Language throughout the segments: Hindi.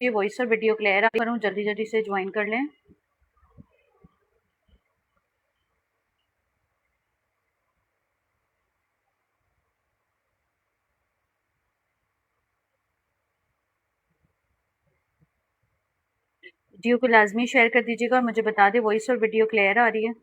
ये वॉइस और वीडियो क्लियर करूँ, जल्दी जल्दी से ज्वाइन कर लें। वीडियो को लाजमी शेयर कर दीजिएगा और मुझे बता दें वॉइस और वीडियो क्लियर आ रही है।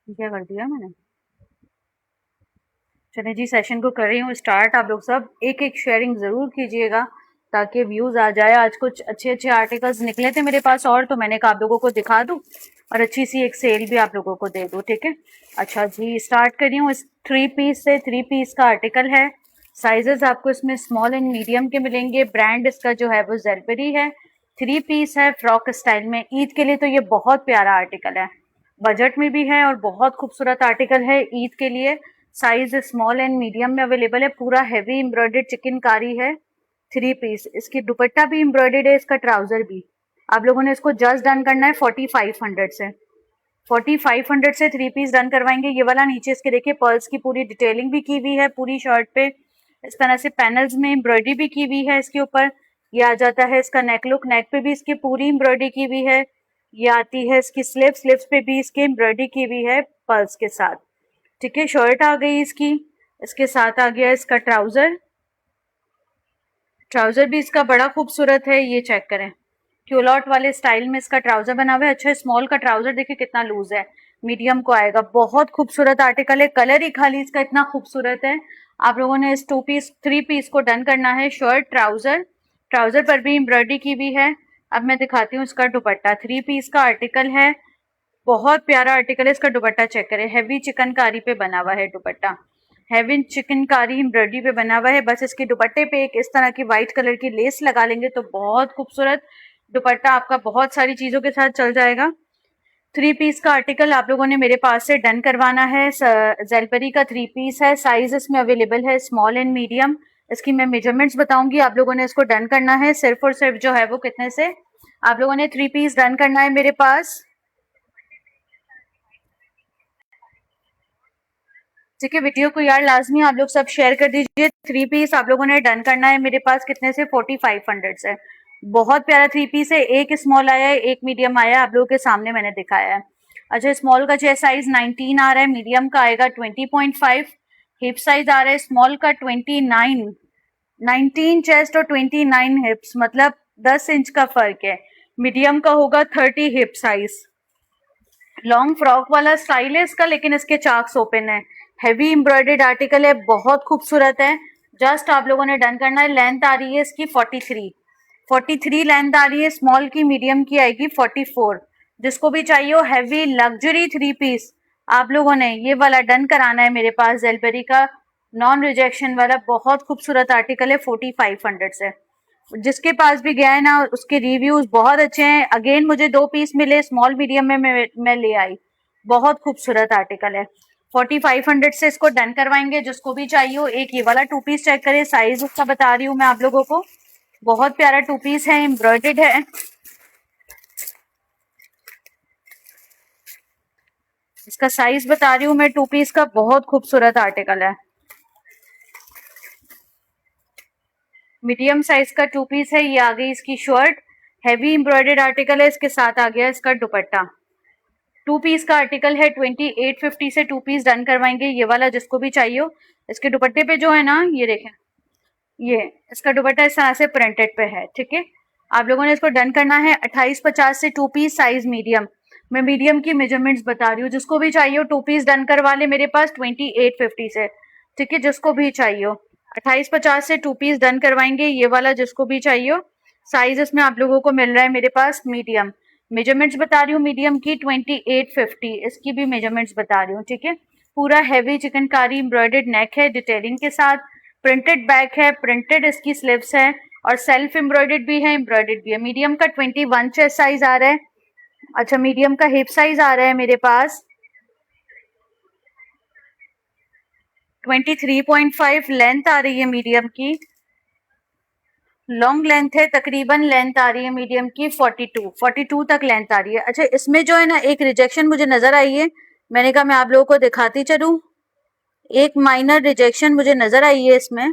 क्या कर दिया मैंने? चलिए जी, सेशन को कर रही हूँ स्टार्ट। आप लोग सब एक एक शेयरिंग ज़रूर कीजिएगा ताकि व्यूज़ आ जाए। आज कुछ अच्छे अच्छे आर्टिकल्स निकले थे मेरे पास और तो मैंने कहा आप लोगों को दिखा दूँ और अच्छी सी एक सेल भी आप लोगों को दे दूँ। ठीक है, अच्छा जी, स्टार्ट कर रही हूँ। इस 3 पीस से 3 पीस का आर्टिकल है। साइजेस आपको इसमें स्मॉल एंड मीडियम के मिलेंगे। ब्रांड इसका जो है वो ज़ेलबरी है। 3 पीस है फ्रॉक स्टाइल में। ईद के लिए तो ये बहुत प्यारा आर्टिकल है, बजट में भी है और बहुत खूबसूरत आर्टिकल है ईद के लिए। साइज स्मॉल एंड मीडियम में अवेलेबल है। पूरा हैवी एम्ब्रॉयडर्ड चिकनकारी है। 3 पीस, इसकी दुपट्टा भी एम्ब्रॉयडर्ड है, इसका ट्राउजर भी। आप लोगों ने इसको जस्ट डन करना है 4500 से। 4500 से 3 पीस डन करवाएंगे। ये वाला नीचे इसके देखिए पर्ल्स की पूरी डिटेलिंग भी की हुई है पूरी शर्ट पे। इस तरह से पैनल्स में एम्ब्रॉयडरी भी की हुई है इसके ऊपर। ये आ जाता है इसका नेक लुक, नेक पे भी इसकी पूरी एम्ब्रॉयडरी की हुई है। ये आती है इसकी स्लिप्स, स्लिप्स पे भी इसकी एम्ब्रॉयडरी की हुई है पर्ल्स के साथ। ठीक है, शर्ट आ गई इसकी। इसके साथ आ गया इसका ट्राउजर। ट्राउजर भी इसका बड़ा खूबसूरत है, ये चेक करें, क्यूलॉट वाले स्टाइल में इसका ट्राउजर बना हुआ है। अच्छा, स्मॉल का ट्राउजर देखिए कितना लूज है, मीडियम को आएगा। बहुत खूबसूरत आर्टिकल है, कलर ही खाली इसका इतना खूबसूरत है। आप लोगों ने इस 2 पीस 3 पीस को डन करना है। शर्ट, ट्राउजर, ट्राउजर पर भी एम्ब्रॉयडरी की भी है। अब मैं दिखाती हूँ इसका दुपट्टा। 3 पीस का आर्टिकल है, बहुत प्यारा आर्टिकल है। इसका दुपट्टा चेक करें, हैवी चिकनकारी पे बना हुआ है दुपट्टा। हैवी चिकनकारी एम्ब्रॉयडरी पे बना हुआ है। बस इसके दुपट्टे पे एक इस तरह की व्हाइट कलर की लेस लगा लेंगे तो बहुत खूबसूरत दुपट्टा आपका बहुत सारी चीजों के साथ चल जाएगा। 3 पीस का आर्टिकल आप लोगों ने मेरे पास से डन करवाना है। ज़ेलबरी का 3 पीस है। साइज इसमें अवेलेबल है स्मॉल एंड मीडियम। इसकी मैं मेजरमेंट्स बताऊंगी, आप लोगों ने इसको डन करना है। सिर्फ और सिर्फ जो है वो कितने से आप लोगों ने 3 पीस डन करना है मेरे पास। ठीक है, वीडियो को यार लाजमी आप लोग सब शेयर कर दीजिए। 3 पीस आप लोगों ने डन करना है मेरे पास कितने से, 4500 से। बहुत प्यारा 3 पीस है। एक स्मॉल आया है, एक मीडियम आया है, आप लोगों के सामने मैंने दिखाया है। अच्छा, स्मॉल का चेस्ट साइज 19 आ रहा है, मीडियम का आएगा 20.5। हिप साइज आ रहा है स्मॉल का 29। 19 चेस्ट और 29 हिप्स, मतलब 10 इंच का फर्क है। मीडियम का होगा 30 हिप साइज। लॉन्ग फ्रॉक वाला स्टाइल है इसका, लेकिन इसके चाक्स ओपन है। हैवी एम्ब्रॉयडर्ड आर्टिकल है, बहुत खूबसूरत है। जस्ट आप लोगों ने डन करना है। लेंथ आ रही है इसकी 43 लेंथ आ रही है स्मॉल की, मीडियम की आएगी 44। जिसको भी चाहिए हो हैवी लग्जरी 3 पीस, आप लोगों ने ये वाला डन कराना है मेरे पास। ज़ेलबरी का नॉन रिजेक्शन वाला बहुत खूबसूरत आर्टिकल है 4500 से। जिसके पास भी गया है ना, उसके रिव्यूज बहुत अच्छे हैं। अगेन मुझे 2 पीस मिले स्मॉल मीडियम में, मैं ले आई। बहुत खूबसूरत आर्टिकल है। 4500 से इसको डन करवाएंगे। जिसको भी चाहिए हो एक ये वाला 2 पीस चेक करें, साइज उसका बता रही हूँ मैं आप लोगों को। बहुत प्यारा 2 पीस है, एम्ब्रॉयडर्ड है। इसका साइज बता रही हूँ मैं 2 पीस का, बहुत खूबसूरत आर्टिकल है। मीडियम साइज का 2 पीस है। ये आ गई इसकी शर्ट, हैवी एम्ब्रॉयडर्ड आर्टिकल है। इसके साथ आ गया इसका दुपट्टा। 2 पीस का आर्टिकल है। 2850 से 2 पीस डन करवाएंगे ये वाला, जिसको भी चाहिए हो। इसके दुपट्टे पे जो है ना, ये देखें, ये इसका दुपट्टा इस तरह से प्रिंटेड पे है। ठीक है, आप लोगों ने इसको डन करना है। 2850 से 2 पीस, साइज मीडियम। मैं मीडियम की मेजरमेंट्स बता रही हूँ, जिसको भी चाहिए हो 2 पीस डन करवा ले मेरे पास 2850 से। ठीक है, जिसको भी चाहिए हो 2850 से 2 पीस डन करवाएंगे, ये वाला जिसको भी चाहिए हो। साइज इसमें आप लोगों को मिल रहा है मेरे पास मीडियम। मेजरमेंट्स बता रही हूँ मीडियम की 2850, इसकी भी मेजरमेंट्स बता रही हूँ। ठीक है, पूरा हैवी चिकनकारी एम्ब्रॉयडर्ड नेक है डिटेलिंग के साथ, प्रिंटेड बैक है, प्रिंटेड इसकी स्लीव्स है और सेल्फ एम्ब्रॉयडर्ड भी है, एम्ब्रॉयडर्ड भी है। मीडियम का 21 चेस्ट साइज आ रहा है। अच्छा, मीडियम का हिप साइज आ रहा है मेरे पास 23.5, लेंथ आ रही है मीडियम की, लॉन्ग लेंथ है, तकरीबन लेंथ आ रही है मीडियम की 42 तक लेंथ आ रही है। अच्छा, इसमें जो है ना एक रिजेक्शन मुझे नजर आई है, मैंने कहा मैं आप लोगों को दिखाती चलूं। एक माइनर रिजेक्शन मुझे नजर आई है इसमें,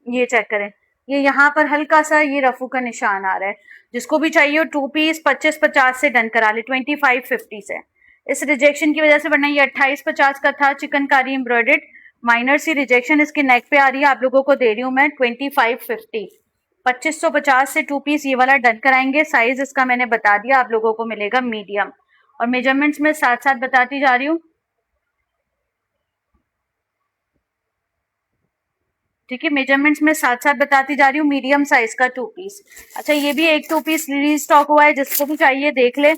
ये चेक करें, ये यहाँ पर हल्का सा ये रफू का निशान आ रहा है। जिसको भी चाहिए 2 पीस 2550 से डन करा ले, 2550 से। इस रिजेक्शन की वजह से, वरना ये 2850 का था चिकनकारी एम्ब्रॉयडर्ड, माइनर सी रिजेक्शन इसके नेक पे आ रही है, आप लोगों को दे रही हूँ मैं 2550। 2550 से 2 पीस ये वाला डन कराएंगे। साइज इसका मैंने बता दिया, आप लोगों को मिलेगा मीडियम, और मेजरमेंट्स में साथ साथ बताती जा रही हूँ। ठीक है, मेजरमेंट्स में साथ साथ बताती जा रही हूँ। मीडियम साइज का 2 पीस। अच्छा, ये भी एक 2 पीस रीस्टॉक हुआ है, जिसको भी चाहिए देख ले।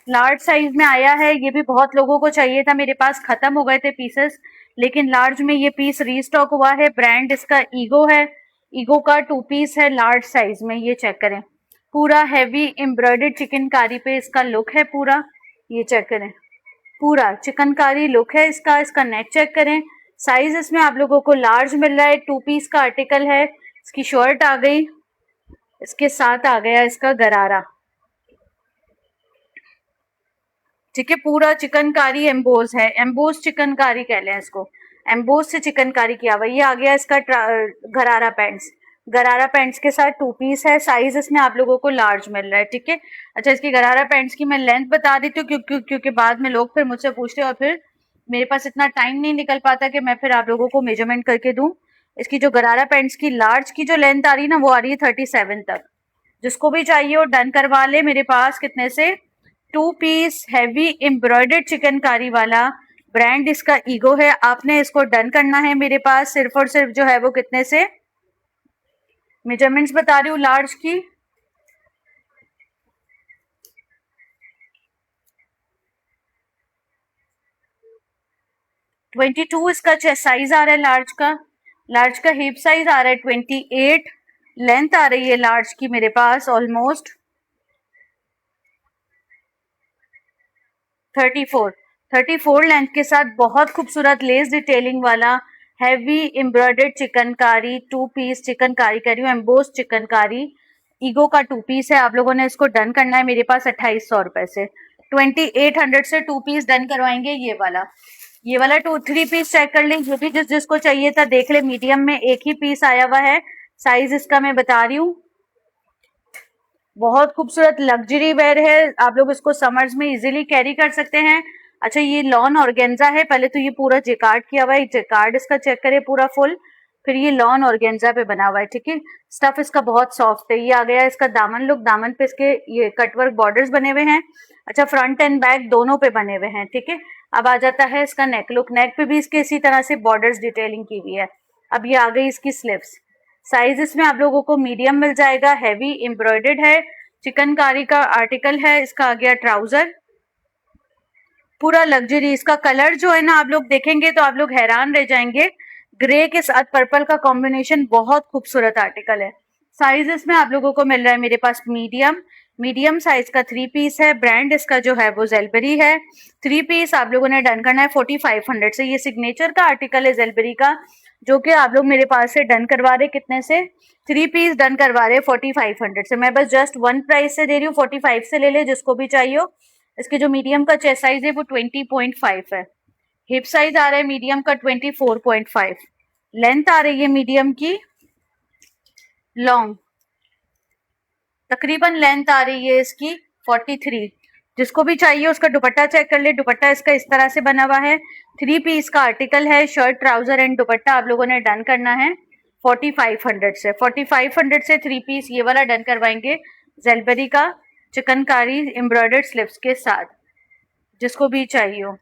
लार्ज साइज में आया है, ये भी बहुत लोगों को चाहिए था, मेरे पास खत्म हो गए थे पीसेस, लेकिन लार्ज में ये पीस रीस्टॉक हुआ है। ब्रांड इसका ईगो है, ईगो का 2 पीस है लार्ज साइज में, ये चेक करें। पूरा हैवी एम्ब्रॉयडर्ड चिकनकारी पे इसका लुक है पूरा, ये चेक करें, पूरा चिकनकारी लुक है इसका। इसका नेक चेक करें, साइज इसमें आप लोगों को लार्ज मिल रहा है, 2 पीस का आर्टिकल है। इसकी शर्ट आ गई, इसके साथ आ गया इसका गरारा। ठीक है, पूरा चिकनकारी एम्बोज है, एम्बोज चिकनकारी कह लें इसको, एम्बोज से चिकनकारी किया हुआ। ये आ गया इसका गरारा पैंट्स, गरारा पैंट्स के साथ 2 पीस है। साइज इसमें आप लोगों को लार्ज मिल रहा है। ठीक है, अच्छा, इसकी गरारा पैंट्स की मैं लेंथ बता देती हूँ, क्योंकि बाद में लोग फिर मुझसे पूछते हैं और फिर मेरे पास इतना टाइम नहीं निकल पाता कि मैं फिर आप लोगों को मेजरमेंट करके दूं। इसकी जो गरारा पैंट्स की लार्ज की जो लेंथ आ रही है ना, वो आ रही है 37 तक। जिसको भी चाहिए वो डन करवा ले मेरे पास। कितने से? 2 पीस हैवी एम्ब्रॉयडर्ड चिकनकारी वाला, ब्रांड इसका ईगो है। आपने इसको डन करना है मेरे पास सिर्फ और सिर्फ जो है वो कितने से, मेजरमेंट्स बता रही हूँ लार्ज की, 22 इसका चेस्ट साइज आ रहा है लार्ज का। लार्ज का हिप साइज आ रहा है 28, लेंथ आ रही है लार्ज की मेरे पास ऑलमोस्ट 34 लेंथ के साथ बहुत खूबसूरत लेस डिटेलिंग वाला heavy embroidered chikankari 2 piece chikankari कह रही हूँ, एम्बोस चिकनकारी ईगो का 2 पीस है। आप लोगों ने इसको डन करना है मेरे पास 2800 रुपए से, 2800 से 2 पीस डन करवाएंगे। ये वाला 3 पीस चेक कर लें, ये भी जिसको चाहिए था देख ले। मीडियम में एक ही पीस आया हुआ है, साइज इसका मैं बता रही हूँ। बहुत खूबसूरत लग्जरी वेयर है, आप लोग इसको समर्स में इजीली कैरी कर सकते हैं। अच्छा, ये लॉन ऑर्गेन्जा है, पहले तो ये पूरा जेकार्ड किया हुआ है, जेकार्ड इसका चेक करें पूरा फुल, फिर ये लॉन ऑर्गेन्जा पे बना हुआ है। ठीक है, स्टफ इसका बहुत सॉफ्ट है। ये आ गया इसका दामन लुक, दामन पे इसके ये कटवर्क बॉर्डर्स बने हुए हैं। अच्छा, फ्रंट एंड बैक दोनों पे बने हुए हैं। ठीक है, अब आ जाता है इसका नेक लुक, नेक पे भी इसके इसी तरह से बॉर्डर्स डिटेलिंग की हुई है। अब ये आ गई इसकी स्लीव्स, साइज इसमें आप लोगों को मीडियम मिल जाएगा, हैवी एम्ब्रॉयडर्ड है, चिकनकारी का आर्टिकल है। इसका आ गया ट्राउजर, पूरा लग्जरी। इसका कलर जो है ना, आप लोग देखेंगे तो आप लोग हैरान रह जाएंगे, ग्रे के साथ पर्पल का कॉम्बिनेशन, बहुत खूबसूरत आर्टिकल है। साइज इसमें आप लोगों को मिल रहा है मेरे पास मीडियम साइज का 3 पीस है। ब्रांड इसका जो है वो जेलबेरी है। 3 पीस आप लोगों ने डन करना है 4500 से। ये सिग्नेचर का आर्टिकल है जेलबेरी का, जो कि आप लोग मेरे पास से डन करवा रहे कितने से, 3 पीस डन करवा रहे 4500 से। मैं बस जस्ट 1 प्राइस से दे रही हूँ, 45 से ले ले जिसको भी चाहिए हो। इसके जो मीडियम का चेस्ट साइज है वो 20.5 है, हिप साइज आ रहा है मीडियम का 24.5, लेंथ आ रही है मीडियम की लॉन्ग, तकरीबन लेंथ आ रही है इसकी 43। जिसको भी चाहिए उसका दुपट्टा चेक कर ले, दुपट्टा इसका इस तरह से बना हुआ है। 3 पीस का आर्टिकल है, शर्ट ट्राउजर एंड दुपट्टा आप लोगों ने डन करना है 4500 से। 4500 से 3 पीस ये वाला डन करवाएंगे जेलबेरी का चिकनकारी एम्ब्रॉयडर्ड स्लिप्स के साथ। जिसको भी चाहिए हो।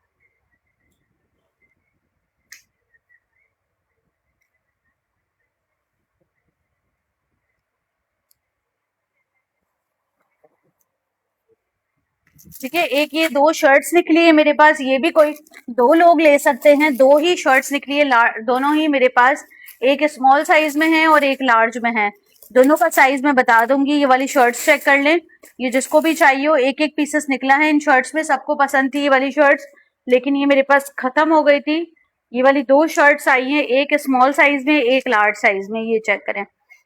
ठीक है, एक ये दो शर्ट्स निकली है मेरे पास, ये भी कोई दो लोग ले सकते हैं। दो ही शर्ट्स निकली है, दोनों ही मेरे पास एक स्मॉल साइज में है और एक लार्ज में है। दोनों का साइज मैं बता दूंगी। ये वाली शर्ट्स चेक कर लें, ये जिसको भी चाहिए हो। एक एक पीसेस निकला है इन शर्ट्स में, सबको पसंद थी ये वाली शर्ट्स, लेकिन ये मेरे पास खत्म हो गई थी। ये वाली दो शर्ट्स आई हैं, एक स्मॉल साइज में एक लार्ज साइज में। ये चेक करें,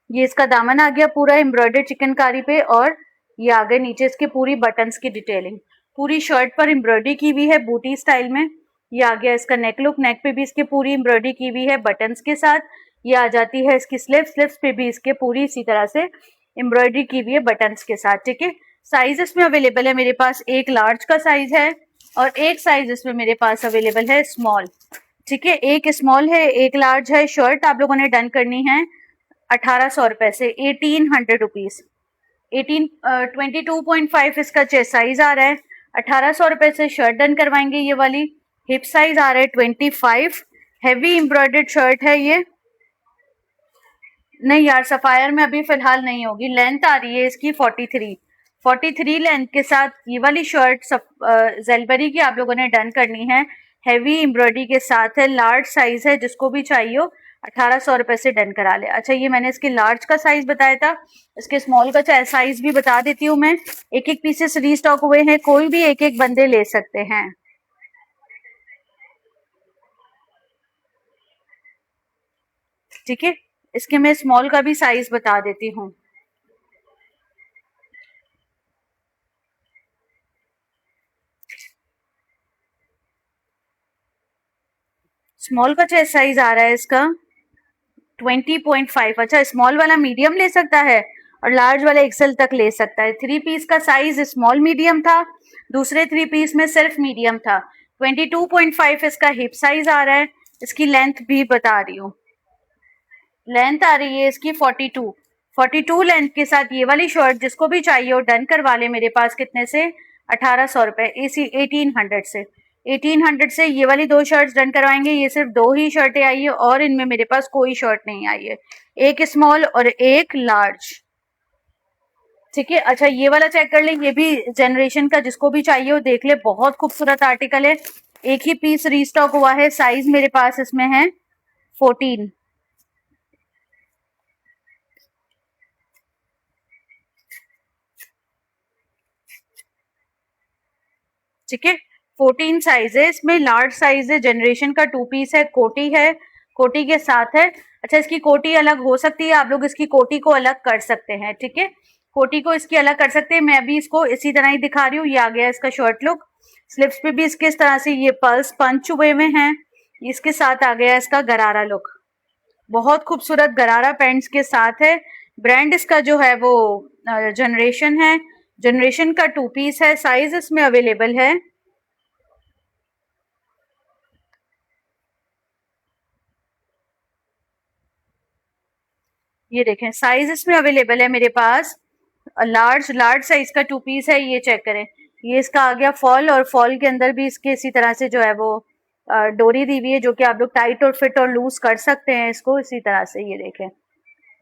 ये इसका दामन आ गया पूरा एम्ब्रॉयडर्ड चिकनकारी पे, और ये आगे नीचे इसके पूरी बटन्स की डिटेलिंग पूरी शर्ट पर एम्ब्रॉयडरी की हुई है बूटी स्टाइल में। ये आ गया इसका नेक लुक, नेक पे भी इसके पूरी एम्ब्रॉयडरी की हुई है बटन्स के साथ। ये आ जाती है इसकी स्लिप्स पे भी इसके पूरी इसी तरह से एम्ब्रॉयडरी की हुई है बटन्स के साथ। ठीक है, साइज इसमें अवेलेबल है मेरे पास, एक लार्ज का साइज है और एक साइज इसमें मेरे पास अवेलेबल है स्मॉल। ठीक है, एक स्मॉल है एक लार्ज है। शर्ट आप लोगों ने डन करनी है 1800 रुपए से, 1800 रुपीज। 22.5 इसका चेस्ट साइज आ रहा है। 1800 रुपए से शर्ट डन करवाएंगे ये वाली। हिप साइज आ रहा है 25। हैवी एम्ब्रॉयडर्ड शर्ट है ये। नहीं यार, सफायर में अभी फिलहाल नहीं होगी। लेंथ आ रही है इसकी 43 लेंथ के साथ ये वाली शर्ट जेलबरी की आप लोगों ने डन करनी है। हैवी एम्ब्रॉयडरी के साथ है, लार्ज साइज है, जिसको भी चाहिए हो 1800 रुपए से डन करा ले। अच्छा, ये मैंने इसके लार्ज का साइज बताया था, इसके स्मॉल का साइज भी बता देती हूँ मैं। एक एक पीसेस रीस्टॉक हुए हैं, कोई भी एक एक बंदे ले सकते हैं। ठीक है, इसके मैं स्मॉल का भी साइज बता देती हूँ। स्मॉल का चेस्ट साइज आ रहा है इसका 20.5। अच्छा, स्मॉल वाला मीडियम ले सकता है और लार्ज वाला एक्सेल तक ले सकता है। 3 पीस का साइज स्मॉल मीडियम था, दूसरे 3 पीस में सिर्फ मीडियम था। 22.5 इसका हिप साइज आ रहा है। इसकी लेंथ भी बता रही हूँ, लेंथ आ रही है इसकी 42 लेंथ के साथ ये वाली शर्ट जिसको भी चाहिए हो डन करवा ले मेरे पास। कितने से? 1800 रुपए, इसी 1800 से। 1800 से ये वाली दो शर्ट्स डन करवाएंगे। ये सिर्फ दो ही शर्टें आई है और इनमें मेरे पास कोई शर्ट नहीं आई है, एक स्मॉल और एक लार्ज। ठीक है, अच्छा ये वाला चेक कर ले, ये भी जनरेशन का, जिसको भी चाहिए हो देख ले, बहुत खूबसूरत आर्टिकल है। एक ही पीस रीस्टॉक हुआ है, साइज मेरे पास इसमें है 14। ठीक है, 14 साइज है इसमें, लार्ज साइज है, जनरेशन का 2 पीस है, कोटी है, कोटी के साथ है। अच्छा, इसकी कोटी अलग हो सकती है, आप लोग इसकी कोटी को अलग कर सकते हैं। ठीक है, कोटी को इसकी अलग कर सकते हैं। मैं अभी इसको इसी तरह ही दिखा रही हूँ। ये आ गया इसका शर्ट लुक, स्लिप्स पे भी इसके इस तरह से ये पर्ल्स पंच हुए हुए हैं। इसके साथ आ गया इसका गरारा लुक, बहुत खूबसूरत गरारा पैंट्स के साथ है। ब्रांड इसका जो है वो जनरेशन है, जनरेशन का 2 पीस है, साइज इसमें अवेलेबल है। ये देखें, साइज इसमें अवेलेबल है मेरे पास। लार्ज साइज का 2 पीस है। ये चेक करें, ये इसका आ गया फॉल, और फॉल के अंदर भी इसके इसी तरह से जो है वो डोरी दी हुई है, जो कि आप लोग टाइट और फिट और लूज कर सकते हैं इसको इसी तरह से। ये देखें,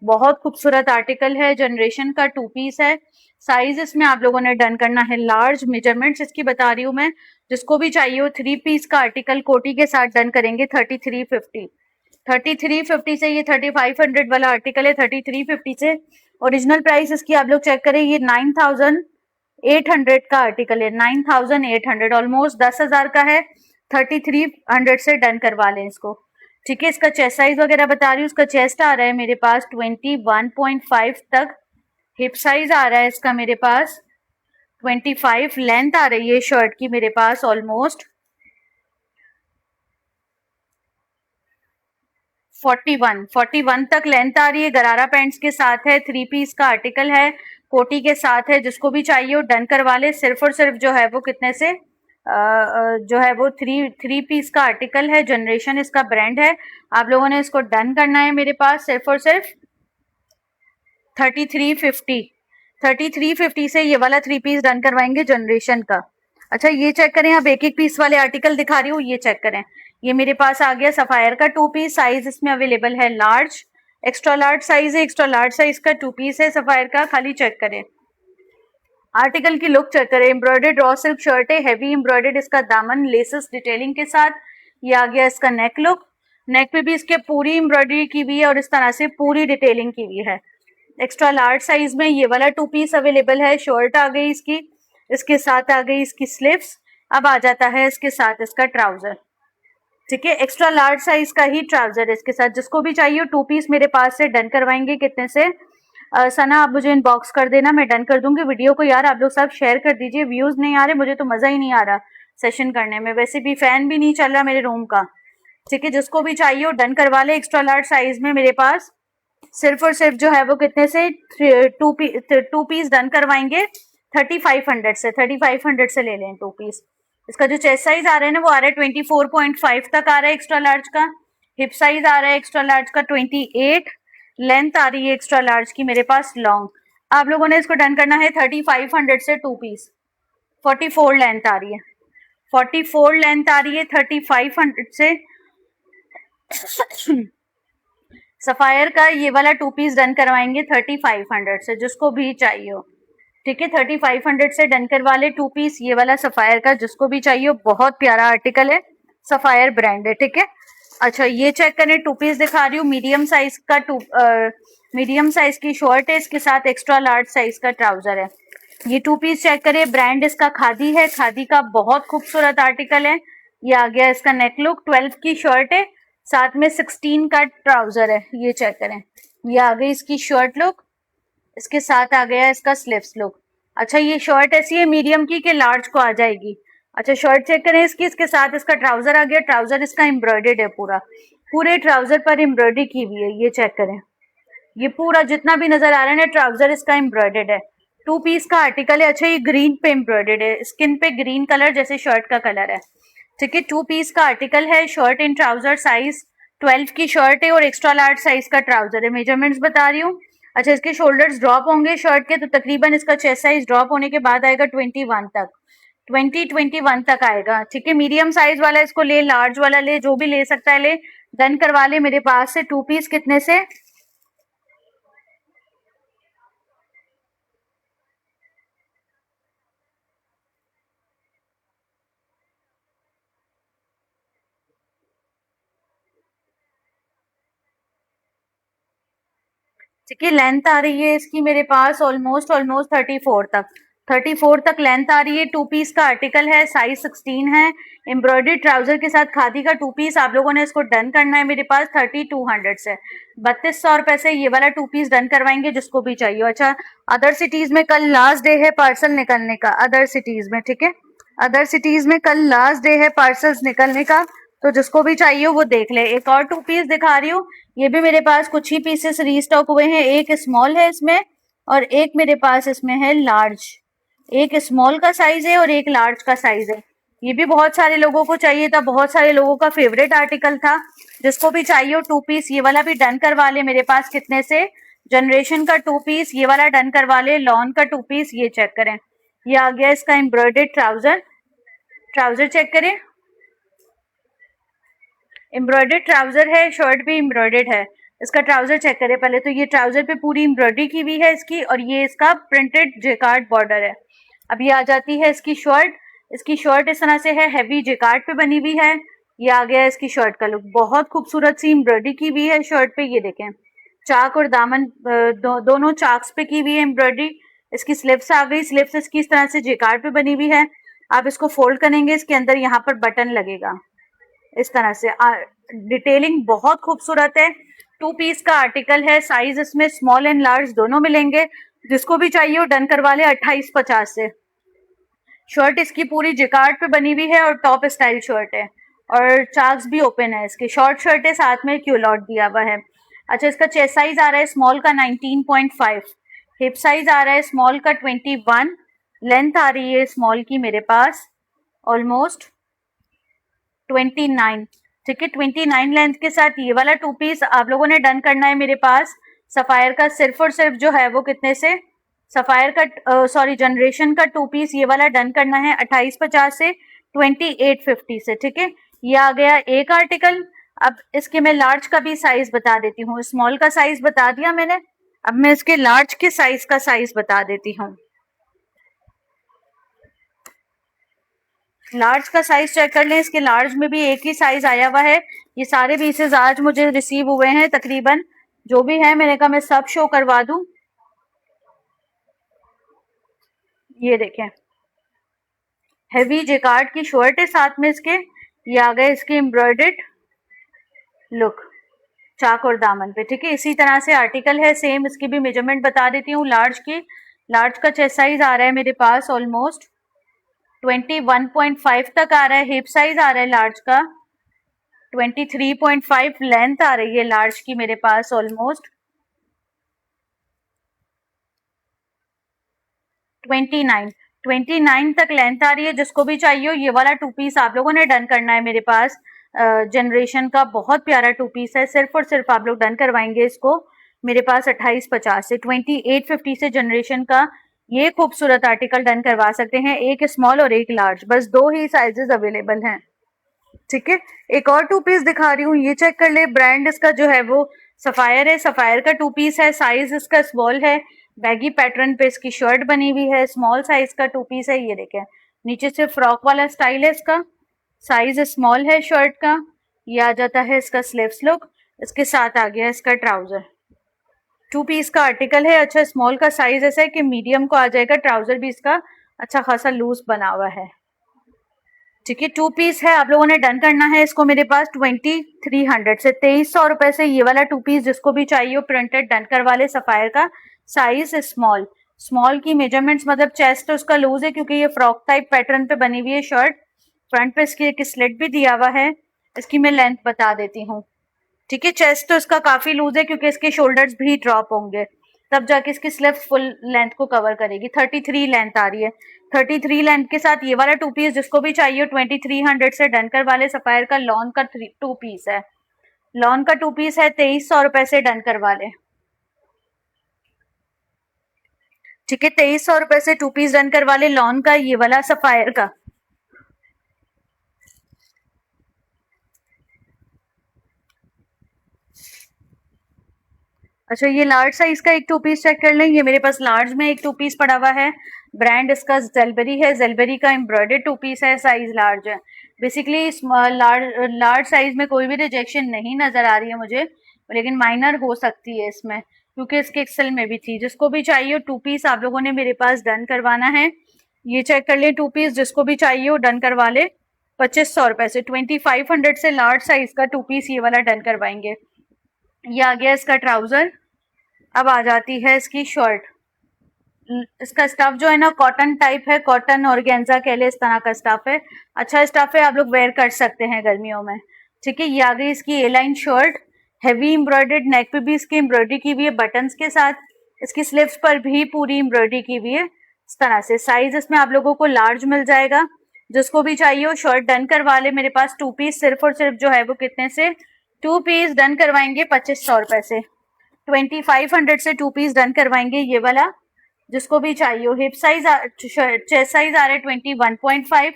बहुत खूबसूरत आर्टिकल है, जनरेशन का 2 पीस है। साइज इसमें आप लोगों ने डन करना है लार्ज। मेजरमेंट्स इसकी बता रही हूँ मैं, जिसको भी चाहिए हो। 3 पीस का आर्टिकल कोटी के साथ डन करेंगे 3350 से। ये 3500 वाला आर्टिकल है 3350 से। ओरिजिनल प्राइस इसकी आप लोग चेक करें, ये 9800 का आर्टिकल है। 9800, ऑलमोस्ट 10,000 का है। 3300 से डन करवा लें इसको। ठीक है, इसका चेस्ट साइज वगैरह बता रही हूँ। इसका चेस्ट आ रहा है मेरे पास 21.5 तक। हिप साइज आ रहा है इसका मेरे पास 25। लेंथ आ रही है शर्ट की मेरे पास ऑलमोस्ट 41 तक लेंथ आ रही है। गरारा पैंट्स के साथ है, 3 पीस का आर्टिकल है, कोटी के साथ है। जिसको भी चाहिए हो डन करवा ले। सिर्फ और सिर्फ जो है वो कितने से जो है वो थ्री पीस का आर्टिकल है। जनरेशन इसका ब्रांड है। आप लोगों ने इसको डन करना है मेरे पास सिर्फ और सिर्फ 3350 से ये वाला 3 पीस डन करवाएंगे जनरेशन का। अच्छा ये चेक करें, अब एक एक पीस वाले आर्टिकल दिखा रही हूँ, ये चेक करें। ये मेरे पास आ गया सफायर का 2 पीस, साइज इसमें अवेलेबल है लार्ज, एक्स्ट्रा लार्ज साइज है, एक्स्ट्रा लार्ज साइज का 2 पीस है सफायर का। खाली चेक करें, आर्टिकल की लुक चेक करें। एम्ब्रॉयडर्ड रॉ सिल्क शर्ट है, हैवी एम्ब्रॉयडर्ड इसका दामन लेसेस डिटेलिंग के साथ। ये आ गया इसका नेक लुक, नेक पे भी इसके पूरी एम्ब्रॉयडरी की हुई है और इस तरह से पूरी डिटेलिंग की हुई है। एक्स्ट्रा लार्ज साइज में ये वाला 2 पीस अवेलेबल है। शर्ट आ गई इसकी, इसके साथ आ गई इसकी स्लीव्स। अब आ जाता है इसके साथ इसका ट्राउजर, ठीक है, एक्स्ट्रा लार्ज साइज का ही ट्राउजर इसके साथ। जिसको भी चाहिए 2 पीस मेरे पास से डन करवाएंगे। कितने से सना आप मुझे इनबॉक्स कर देना, मैं डन कर दूंगी। वीडियो को यार आप लोग सब शेयर कर दीजिए, व्यूज नहीं आ रहे, मुझे तो मजा ही नहीं आ रहा सेशन करने में, वैसे भी फैन भी नहीं चल रहा मेरे रूम का, ठीक है। जिसको भी चाहिए वो डन करवा ले। एक्स्ट्रा लार्ज साइज में मेरे पास सिर्फ और सिर्फ जो है वो कितने से 2 पीस डन करवाएंगे 3500 से, 3500 से ले लें 2 पीस। इसका जो चेस्ट साइज आ रहा है ना वो आ रहा है 24.5 तक आ रहा है एक्स्ट्रा लार्ज का। हिप साइज आ रहा है एक्स्ट्रा लार्ज का 28, लेंथ आ रही है एक्स्ट्रा लार्ज की मेरे पास लॉन्ग। आप लोगों ने इसको डन करना है 3500 से 2 पीस। 44 लेंथ आ रही है, 44 लेंथ आ रही है 3500 से। सफायर का ये वाला 2 पीस डन करवाएंगे 3500 से, जिसको भी चाहिए हो, ठीक है। 3500 से डन करवा ले 2 पीस ये वाला सफायर का, जिसको भी चाहिए। बहुत प्यारा आर्टिकल है, सफायर ब्रांड है, ठीक है। अच्छा ये चेक करें, 2 पीस दिखा रही हूँ। मीडियम साइज का मीडियम साइज की शर्ट है, इसके साथ एक्स्ट्रा लार्ज साइज का ट्राउजर है। ये 2 पीस चेक करें, ब्रांड इसका खादी है, खादी का बहुत खूबसूरत आर्टिकल है। ये आ गया इसका नेक लुक, 12 की शर्ट है, साथ में 16 का ट्राउजर है। ये चेक करें, ये आ गई इसकी शर्ट लुक, इसके साथ आ गया इसका स्लीव्स लुक। अच्छा ये शर्ट ऐसी है मीडियम की कि लार्ज को आ जाएगी। अच्छा शर्ट चेक करें इसकी, इसके साथ इसका ट्राउजर आ गया। ट्राउजर इसका एम्ब्रॉयडर्ड है, पूरा पूरे ट्राउजर पर एम्ब्रॉयडरी की हुई है। ये चेक करें, ये पूरा जितना भी नजर आ रहा है ना ट्राउजर इसका एम्ब्रॉयडर्ड है। 2 पीस का आर्टिकल है। अच्छा ये ग्रीन पे एम्ब्रॉयडर्ड है, स्किन पे ग्रीन कलर जैसे शर्ट का कलर है, ठीक है। 2 पीस का आर्टिकल है, शर्ट इन ट्राउजर, साइज 12 की शर्ट है और एक्स्ट्रा लार्ज साइज का ट्राउजर है। मेजरमेंट्स बता रही हूँ। अच्छा इसके शोल्डर्स ड्रॉप होंगे शर्ट के, तो तकरीबन इसका चेस्ट साइज ड्रॉप होने के बाद आएगा 21 तक, 21 तक आएगा, ठीक है। मीडियम साइज वाला इसको ले, लार्ज वाला ले, जो भी ले सकता है ले, डन करवा ले मेरे पास से 2 पीस। कितने से? ठीक है, लेंथ आ रही है इसकी मेरे पास ऑलमोस्ट 34 तक, 34 तक लेंथ आ रही है। 2 पीस का आर्टिकल है, साइज 16 है, एम्ब्रॉयडरी ट्राउजर के साथ खादी का 2 पीस। आप लोगों ने इसको डन करना है मेरे पास 3200 से, 3200 रुपए से ये वाला 2 पीस डन करवाएंगे, जिसको भी चाहिए। अच्छा अदर सिटीज में कल लास्ट डे है पार्सल निकलने का, अदर सिटीज में, ठीक है। अदर सिटीज में कल लास्ट डे है पार्सल्स निकलने का, तो जिसको भी चाहिए वो देख ले। एक और 2 पीस दिखा रही हूँ, ये भी मेरे पास कुछ ही पीसेस रीस्टॉक हुए हैं। एक स्मॉल है इसमें और एक मेरे पास इसमें है लार्ज, एक स्मॉल का साइज है और एक लार्ज का साइज है। ये भी बहुत सारे लोगों को चाहिए था, बहुत सारे लोगों का फेवरेट आर्टिकल था। जिसको भी चाहिए हो 2 पीस ये वाला भी डन करवा ले मेरे पास। कितने से? जनरेशन का 2 पीस ये वाला डन करवा ले, लॉन का 2 पीस। ये चेक करें, ये आ गया इसका एम्ब्रॉयडर्ड ट्राउजर, ट्राउजर चेक करें, एम्ब्रॉयडर्ड ट्राउजर है, शर्ट भी एम्ब्रॉयडर्ड है। इसका ट्राउजर चेक करें पहले तो, ये ट्राउजर पे पूरी एम्ब्रॉयडरी की हुई है इसकी, और ये इसका प्रिंटेड जेकार्ड बॉर्डर है। अब ये आ जाती है इसकी शर्ट, इसकी शर्ट इस तरह से है, हैवी जेकार्ड पे बनी हुई है। ये आ गया इसकी शर्ट का लुक, बहुत खूबसूरत सी एम्ब्रॉयडरी की हुई है शर्ट पे। ये देखें चाक और दामन दोनों चाक्स पे की हुई है एम्ब्रॉयडरी। इसकी स्लीव्स आ गई, स्लीव्स इसकी इस तरह से जेकार्ड पे बनी हुई है। आप इसको फोल्ड करेंगे, इसके अंदर यहाँ पर बटन लगेगा इस तरह से। डिटेलिंग बहुत खूबसूरत है। 2 पीस का आर्टिकल है, साइज इसमें स्मॉल एंड लार्ज दोनों मिलेंगे। जिसको भी चाहिए वो डन करवा ले 2850 से। शर्ट इसकी पूरी जिकार्ड पे बनी हुई है और टॉप स्टाइल शर्ट है, और चाक्स भी ओपन है इसकी। शॉर्ट शर्ट है, साथ में क्यूलॉट दिया हुआ है। अच्छा इसका चेस्ट साइज आ रहा है स्मॉल का 19.5, हिप साइज आ रहा है स्मॉल का 21, लेंथ आ रही है स्मॉल की मेरे पास ऑलमोस्ट 29, ठीक है। 29 लेंथ के साथ ये वाला 2 पीस आप लोगों ने डन करना है मेरे पास। सफायर का सिर्फ और सिर्फ जो है वो कितने से? सफायर का सॉरी जनरेशन का 2 पीस ये वाला डन करना है 2850 से 2850 से, ठीक है। ये आ गया एक आर्टिकल। अब इसके मैं लार्ज का भी साइज बता देती हूँ। स्मॉल का साइज बता दिया मैंने, अब मैं इसके लार्ज के साइज का साइज बता देती हूँ। लार्ज का साइज चेक कर लें, इसके लार्ज में भी एक ही साइज आया हुआ है। ये सारे पीसेज आज मुझे रिसीव हुए हैं, तकरीबन जो भी है मैंने कहा मैं सब शो करवा दूं। ये देखें, हेवी जेकार्ड की शर्ट है साथ में इसके। ये आ गए इसके एम्ब्रॉयडर्ड लुक चाक और दामन पे, ठीक है। इसी तरह से आर्टिकल है सेम, इसकी भी मेजरमेंट बता देती हूँ लार्ज की। लार्ज का चेस्ट साइज आ रहा है मेरे पास ऑलमोस्ट 21.5 तक आ रहा है। हिप साइज आ रहा है लार्ज का 23.5। लेंथ आ रही है लार्ज की मेरे पास ऑलमोस्ट 29 तक लेंथ आ रही है। जिसको भी चाहिए हो ये वाला 2 पीस आप लोगों ने डन करना है मेरे पास। जनरेशन का बहुत प्यारा 2 पीस है, सिर्फ और सिर्फ आप लोग डन करवाएंगे इसको मेरे पास 2850 से। 2850 से जनरेशन का ये खूबसूरत आर्टिकल डन करवा सकते हैं। एक स्मॉल और एक लार्ज, बस 2 ही साइजेस अवेलेबल हैं, ठीक है। एक और 2 पीस दिखा रही हूँ, ये चेक कर ले। ब्रांड इसका जो है वो सफायर है, सफायर का 2 पीस है। साइज इसका स्मॉल है, बैगी पैटर्न पे इसकी शर्ट बनी हुई है। स्मॉल साइज का 2 पीस है। ये देखें, नीचे से फ्रॉक वाला स्टाइल है इसका, साइज स्मॉल है शर्ट का। ये आ जाता है इसका स्लीव्स लुक, इसके साथ आ गया इसका ट्राउजर। 2 पीस का आर्टिकल है। अच्छा, स्मॉल का साइज ऐसा है कि मीडियम को आ जाएगा। ट्राउजर भी इसका अच्छा खासा लूज बना हुआ है, ठीक है। 2 पीस है, आप लोगों ने डन करना है इसको मेरे पास 2300 से 2300 रुपए से। ये वाला 2 पीस जिसको भी चाहिए हो प्रिंटेड डन करवा ले। सफायर का साइज स्मॉल, स्मॉल की मेजरमेंट्स मतलब चेस्ट उसका लूज है क्योंकि ये फ्रॉक टाइप पैटर्न पे बनी हुई है शर्ट। फ्रंट पे इसकी एक स्लिट भी दिया हुआ है। इसकी मैं लेंथ बता देती हूँ, ठीक है। चेस्ट तो इसका काफी लूज है क्योंकि इसके शोल्डर्स भी ड्रॉप होंगे, तब जाके इसकी स्लीव्स फुल लेंथ को कवर करेगी। 33 लेंथ आ रही है। 33 लेंथ के साथ ये वाला 2 पीस जिसको भी चाहिए 2300 से डन करवा ले। सफायर का लॉन का 2 पीस है, लॉन का 2 पीस है 2300 रुपए से डन करवा ले, ठीक है। 2300 रुपए से 2 पीस डन करवा ले लॉन का, ये वाला सफायर का। अच्छा, ये लार्ज साइज का एक 2 पीस चेक कर लें। ये मेरे पास लार्ज में एक 2 पीस पड़ा हुआ है। ब्रांड इसका जेलबेरी है, जेलबेरी का एम्ब्रॉयडर्ड 2 पीस है। साइज लार्ज है। बेसिकली लार्ज साइज में कोई भी रिजेक्शन नहीं नजर आ रही है मुझे, लेकिन माइनर हो सकती है इसमें क्योंकि इसके एक्सेल में भी थी। जिसको भी चाहिए 2 पीस आप लोगों ने मेरे पास डन करवाना है। ये चेक कर ले 2 पीस जिसको भी चाहिए हो डन करवा ले 2500 रुपए से। 2500 से लार्ज साइज का 2 पीस ये वाला डन करवाएंगे। ये आ गया इसका ट्राउजर। अब आ जाती है इसकी शर्ट। इसका स्टफ जो है ना कॉटन टाइप है, कॉटन ऑर्गेन्जा कह ले, इस तरह का स्टफ है। अच्छा स्टफ है, आप लोग वेयर कर सकते हैं गर्मियों में, ठीक है। ये आ गई इसकी ए लाइन शर्ट, हैवी एम्ब्रॉयडर्ड, नेक पे भी इसकी एम्ब्रॉयडरी की हुई है बटन्स के साथ। इसकी स्लीव्स पर भी पूरी एम्ब्रॉयडरी की हुई है इस तरह से। साइज इसमें आप लोगों को लार्ज मिल जाएगा। जिसको भी चाहिए हो शर्ट डन करवा ले मेरे पास। 2 पीस सिर्फ और सिर्फ जो है वो कितने से 2 पीस डन करवाएंगे 2500 रुपए से। 2500 से 2 पीस डन करवाएंगे ये वाला। जिसको भी चाहिए हो। हिप साइज चेस्ट साइज आ रहा है 21.5,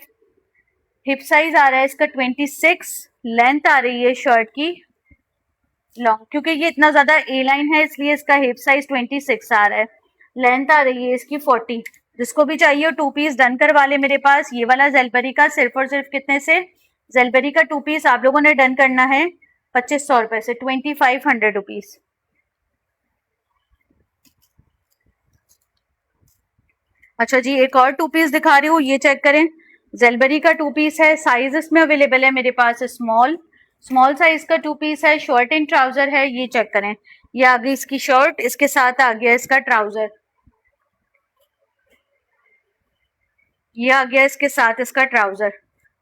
हिप साइज आ रहा है इसका 26। लेंथ आ रही है शर्ट की लॉन्ग, क्योंकि ये इतना ज्यादा ए लाइन है इसलिए इसका हिप साइज 26 आ रहा है। लेंथ आ रही है इसकी 40। जिसको भी चाहिए 2 पीस डन करवा ले मेरे पास। ये वाला जेलबेरी का सिर्फ और सिर्फ कितने से, जेलबेरी का 2 पीस आप लोगों ने डन करना है 2500 रुपए से। 2500 रुपीज। अच्छा जी, एक और 2 पीस दिखा रही हूँ, ये चेक करें। जेलबेरी का 2 पीस है। साइज इसमें अवेलेबल है मेरे पास स्मॉल, स्मॉल साइज का 2 पीस है। शर्ट एंड ट्राउजर है, ये चेक करें। ये आ गई इसकी शर्ट, इसके साथ आ गया इसका ट्राउजर। ये आ गया इसके साथ इसका ट्राउजर।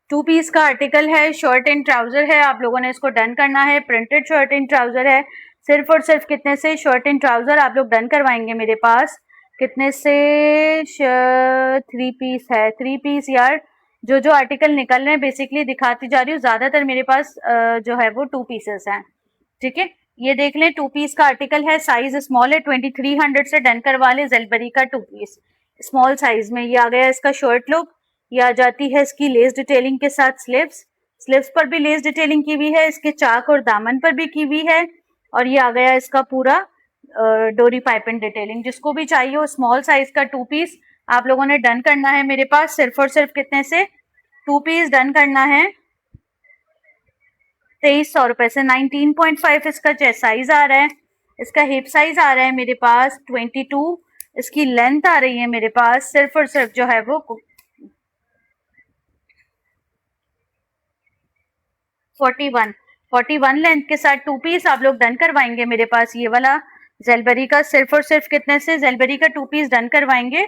2 पीस का आर्टिकल है, शर्ट एंड ट्राउजर है। आप लोगों ने इसको डन करना है। प्रिंटेड शर्ट एंड ट्राउजर है। सिर्फ और सिर्फ कितने से शर्ट एंड ट्राउजर आप लोग डन करवाएंगे मेरे पास। कितने से 3 पीस है। 3 पीस यार, जो जो आर्टिकल निकल रहे हैं बेसिकली दिखाती जा रही हूँ। ज्यादातर मेरे पास जो है वो 2 पीसेस हैं, ठीक है। ये देख लें, 2 पीस का आर्टिकल है, साइज स्मॉल है, 2300 से डन करवा लें। जेलबरी का 2 पीस स्मॉल साइज में। ये आ गया इसका शर्ट लुक। ये आ जाती है इसकी लेस डिटेलिंग के साथ स्लीव्स। स्लीव्स पर भी लेस डिटेलिंग की हुई है, इसके चाक और दामन पर भी की हुई है। और ये आ गया इसका पूरा डोरी पाइपिंग डिटेलिंग। जिसको भी चाहिए हो स्मॉल साइज का 2 पीस आप लोगों ने डन करना है मेरे पास सिर्फ और सिर्फ कितने से, 2 पीस डन करना है 2300 रुपए से। 19.5 इसका चेस्ट साइज आ रहा है, इसका हिप साइज आ रहा है मेरे पास 22, इसकी लेंथ आ रही है मेरे पास सिर्फ और सिर्फ जो है वो 41 लेंथ के साथ 2 पीस आप लोग डन करवाएंगे मेरे पास। ये वाला जेलबरी का सिर्फ और सिर्फ कितने से, जेलबरी का 2 पीस डन करवाएंगे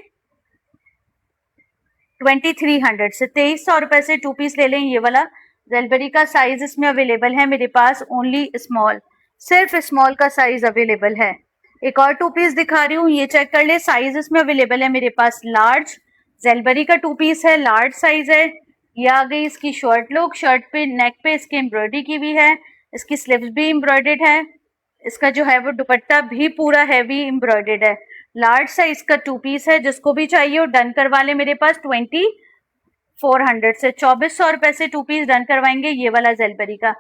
2300 से। 2300 रुपए से 2 पीस ले लें ये वाला जेलबरी का। साइज इसमें अवेलेबल है मेरे पास ओनली स्मॉल, सिर्फ स्मॉल का साइज अवेलेबल है। एक और 2 पीस दिखा रही हूँ, ये चेक कर ले। साइज इसमें अवेलेबल है मेरे पास लार्ज, जेलबरी का 2 पीस है, लार्ज साइज है। ये आ गई इसकी शर्ट लुक। शर्ट पे नेक पे इसकी एम्ब्रॉयडरी की हुई है, इसकी स्लीव्स भी एम्ब्रॉयडर्ड है, इसका जो है वो दुपट्टा भी पूरा हैवी एम्ब्रॉयडर्ड है। लार्ज साइज का 2 पीस है, जिसको भी चाहिए वो डन करवा ले मेरे पास 2400 से। 2400 रुपए से 2 पीस डन करवाएंगे ये वाला जेलबरी का।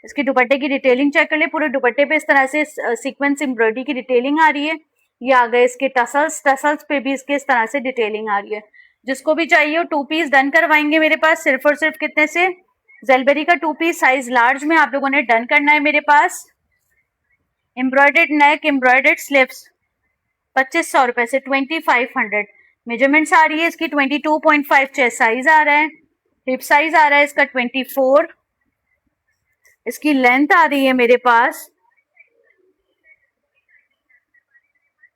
इसकी दुपट्टे की डिटेलिंग चेक कर ले। पूरे दुपट्टे पे इस तरह से सीक्वेंस एम्ब्रॉयडरी की डिटेलिंग आ रही है। ये आ गए इसके टसल्स, टसल्स पे भी इसके इस तरह से डिटेलिंग आ रही है। जिसको भी चाहिए वो 2 पीस डन करवाएंगे मेरे पास सिर्फ और सिर्फ कितने से, जेलबरी का 2 पीस साइज लार्ज में आप लोगों ने डन करना है मेरे पास। एम्ब्रॉयडर्ड नेक, एम्ब्रॉयडर्ड स्लीव्स 2500 रुपए से 2500। मेजरमेंट्स आ रही है इसकी 22.5 चेस्ट साइज आ रहा है, हिप साइज आ रहा है इसका 24, इसकी लेंथ आ रही है मेरे पास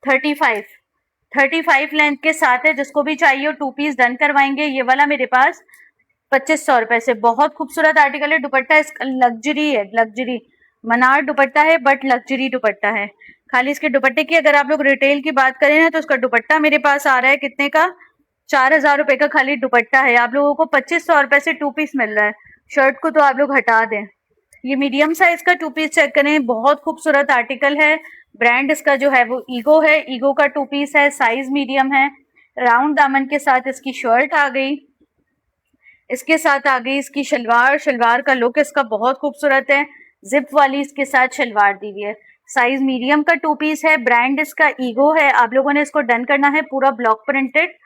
35 लेंथ के साथ है। जिसको भी चाहिए वो 2 पीस डन करवाएंगे ये वाला मेरे पास 2500 रुपए से। बहुत खूबसूरत आर्टिकल है। दुपट्टा इसका लग्जरी है, लग्जरी मनार दुपट्टा है बट लग्जरी दुपट्टा है। खाली इसके दुपट्टे की अगर आप लोग रिटेल की बात करें ना तो उसका दुपट्टा मेरे पास आ रहा है कितने का, 4000 रुपए का खाली दुपट्टा है। आप लोगों को 2500 रुपए से 2 पीस मिल रहा है। शर्ट को तो आप लोग हटा दें। ये मीडियम साइज का 2 पीस चेक करें, बहुत खूबसूरत आर्टिकल है। ब्रांड इसका जो है वो ईगो है, ईगो का 2 पीस है, साइज मीडियम है। राउंड दामन के साथ इसकी शर्ट आ गई, इसके साथ आ गई इसकी शलवार। शलवार का लुक इसका बहुत खूबसूरत है, जिप वाली इसके साथ शलवार दी हुई है। साइज मीडियम का 2 पीस है, ब्रांड इसका ईगो है। आप लोगों ने इसको डन करना है पूरा ब्लॉक प्रिंटेड,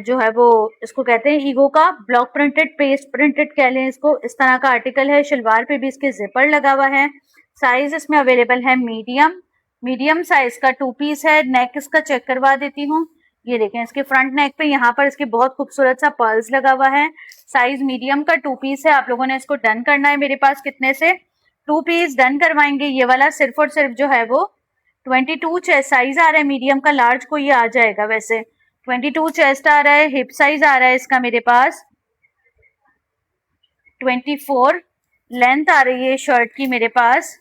जो है वो इसको कहते हैं ईगो का ब्लॉक प्रिंटेड, पेस्ट प्रिंटेड कह लें इसको। इस तरह का आर्टिकल है। शलवार पे भी इसके जिपर लगा हुआ है। साइज इसमें अवेलेबल है मीडियम, मीडियम साइज का 2 पीस है। नेक इसका चेक करवा देती हूँ। ये देखें इसके फ्रंट नेक पे यहाँ पर इसके बहुत खूबसूरत सा पर्ल्स लगा हुआ है। साइज मीडियम का 2 पीस है। आप लोगों ने इसको डन करना है मेरे पास कितने से, 2 पीस डन करवाएंगे ये वाला सिर्फ और सिर्फ जो है वो 22 चेस्ट साइज आ रहा है मीडियम का। लार्ज को ये आ जाएगा वैसे। 22 चेस्ट आ रहा है, हिप साइज आ रहा है इसका मेरे पास 24, लेंथ आ रही है शर्ट की मेरे पास।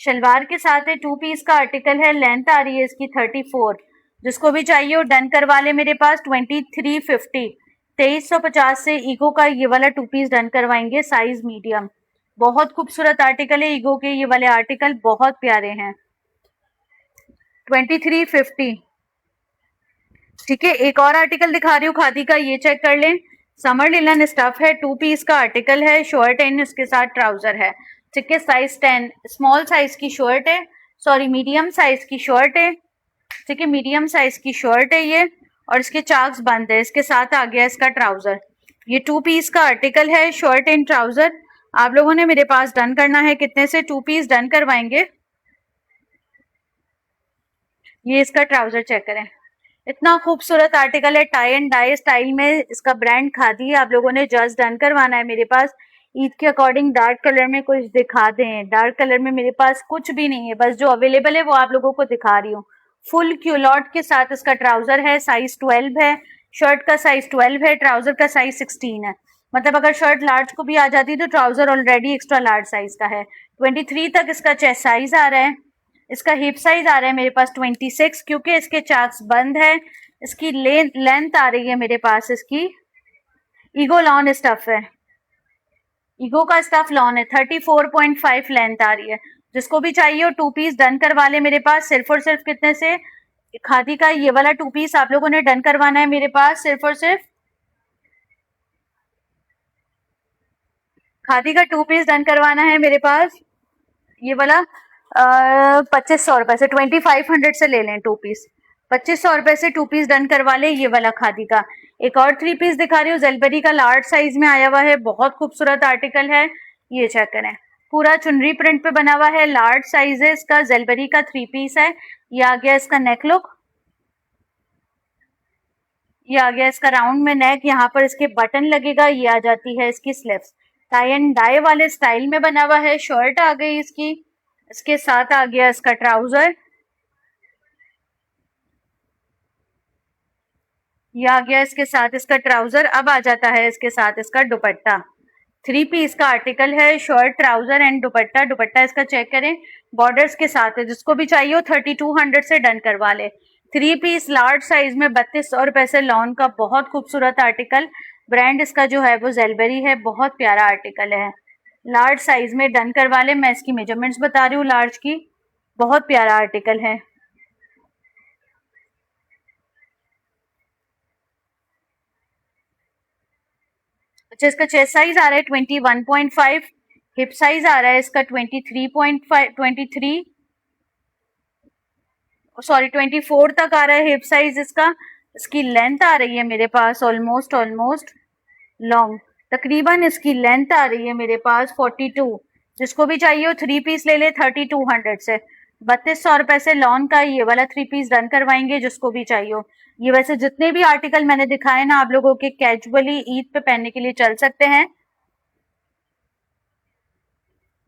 शलवार के साथ है, 2 पीस का आर्टिकल है, लेंथ आ रही है इसकी 34। जिसको भी चाहिए वो डन करवा ले मेरे पास 2350, 2350 से ईगो का ये वाला 2 पीस डन करवाएंगे, साइज मीडियम। बहुत खूबसूरत आर्टिकल है ईगो के, ये वाले आर्टिकल बहुत प्यारे हैं। 2350। ठीक है, एक और आर्टिकल दिखा रही हूँ खादी का, ये चेक कर लें। समर लिनन स्टफ है, 2 पीस का आर्टिकल है, शर्ट एंड उसके साथ ट्राउजर है। ठीक है, साइज 10, स्मॉल साइज की शर्ट है, सॉरी मीडियम साइज की शर्ट है। ठीक है, मीडियम साइज की शर्ट है ये, और इसके चाक्स बंद है। इसके साथ आ गया इसका ट्राउजर। ये 2 पीस का आर्टिकल है, शर्ट एंड ट्राउजर। आप लोगों ने मेरे पास डन करना है कितने से, 2 पीस डन करवाएंगे। ये इसका ट्राउजर चेक करें, इतना खूबसूरत आर्टिकल है, टाई एंड डाई स्टाइल में। इसका ब्रांड खादी है। आप लोगों ने जस्ट डन करवाना है मेरे पास। ईद के अकॉर्डिंग डार्क कलर में कुछ दिखा दें। डार्क कलर में मेरे पास कुछ भी नहीं है, बस जो अवेलेबल है वो आप लोगों को दिखा रही हूँ। फुल क्यूलॉट के साथ इसका ट्राउजर है, साइज 12 है। शर्ट का साइज 12 है, ट्राउजर का साइज 16 है। मतलब अगर शर्ट लार्ज को भी आ जाती तो trouser already extra large size का है। 23 तक इसका चेस्ट साइज आ रहा है। इसका हिप साइज आ रहा है मेरे पास 26, क्योंकि इसके चाक्स बंद है। इसकी लेंथ आ रही है मेरे पास, इसकी ईगो लॉन स्टफ है। ईगो का स्टफ लॉन है, 34.5 लेंथ आ रही है। जिसको भी चाहिए हो 2 पीस डन करवा ले मेरे पास, सिर्फ और सिर्फ कितने से, खादी का ये वाला 2 पीस आप लोगों ने डन करवाना है मेरे पास, सिर्फ और सिर्फ खादी का 2 पीस डन करवाना है मेरे पास, ये वाला 2500 रुपए से, 2500 से ले लें 2 पीस, 2500 रुपए से 2 पीस डन करवा ले ये वाला खादी का। एक और 3 पीस दिखा रही हूँ, जेलबेरी का लार्ज साइज में आया हुआ है, बहुत खूबसूरत आर्टिकल है, ये चेक करें, पूरा चुनरी प्रिंट पे बना हुआ है, लार्ज साइजेस का जेलबेरी का 3 पीस है। ये आ गया इसका नेक लुक, ये आ गया इसका राउंड में नेक, यहाँ पर इसके बटन लगेगा, ये आ जाती है इसकी स्लीव्स, टाई एंड डाई वाले स्टाइल में बना हुआ है। शर्ट आ गई इसकी, इसके साथ आ गया इसका ट्राउजर, ये आ गया इसके साथ इसका ट्राउजर। अब आ जाता है इसके साथ इसका दुपट्टा, 3 पीस का आर्टिकल है, शर्ट ट्राउजर एंड दुपट्टा। दुपट्टा इसका चेक करें, बॉर्डर्स के साथ है, जिसको भी चाहिए हो 3200 से डन करवा ले। 3 पीस लार्ज साइज में 3200 रुपए से लॉन का बहुत खूबसूरत आर्टिकल, ब्रांड इसका जो है वो जेलबेरी है, बहुत प्यारा आर्टिकल है, लार्ज साइज में डन करवा ले। मैं इसकी मेजरमेंट्स बता रही हूँ लार्ज की, बहुत प्यारा आर्टिकल है। अच्छा, इसका चेस्ट साइज आ रहा है 21.5, हिप साइज आ रहा है इसका 23.5, 23 सॉरी 24 तक आ रहा है हिप साइज इसका। इसकी लेंथ आ रही है मेरे पास ऑलमोस्ट लॉन्ग, तकरीबन इसकी लेंथ आ रही है मेरे पास 42। जिसको भी चाहिए हो 3 पीस ले ले 3200 से, 3200 रुपए से लॉन का ये वाला 3 पीस डन करवाएंगे जिसको भी चाहिए हो। ये वैसे जितने भी आर्टिकल मैंने दिखाए ना आप लोगों के कैजुअली ईद पे पहनने के लिए चल सकते हैं,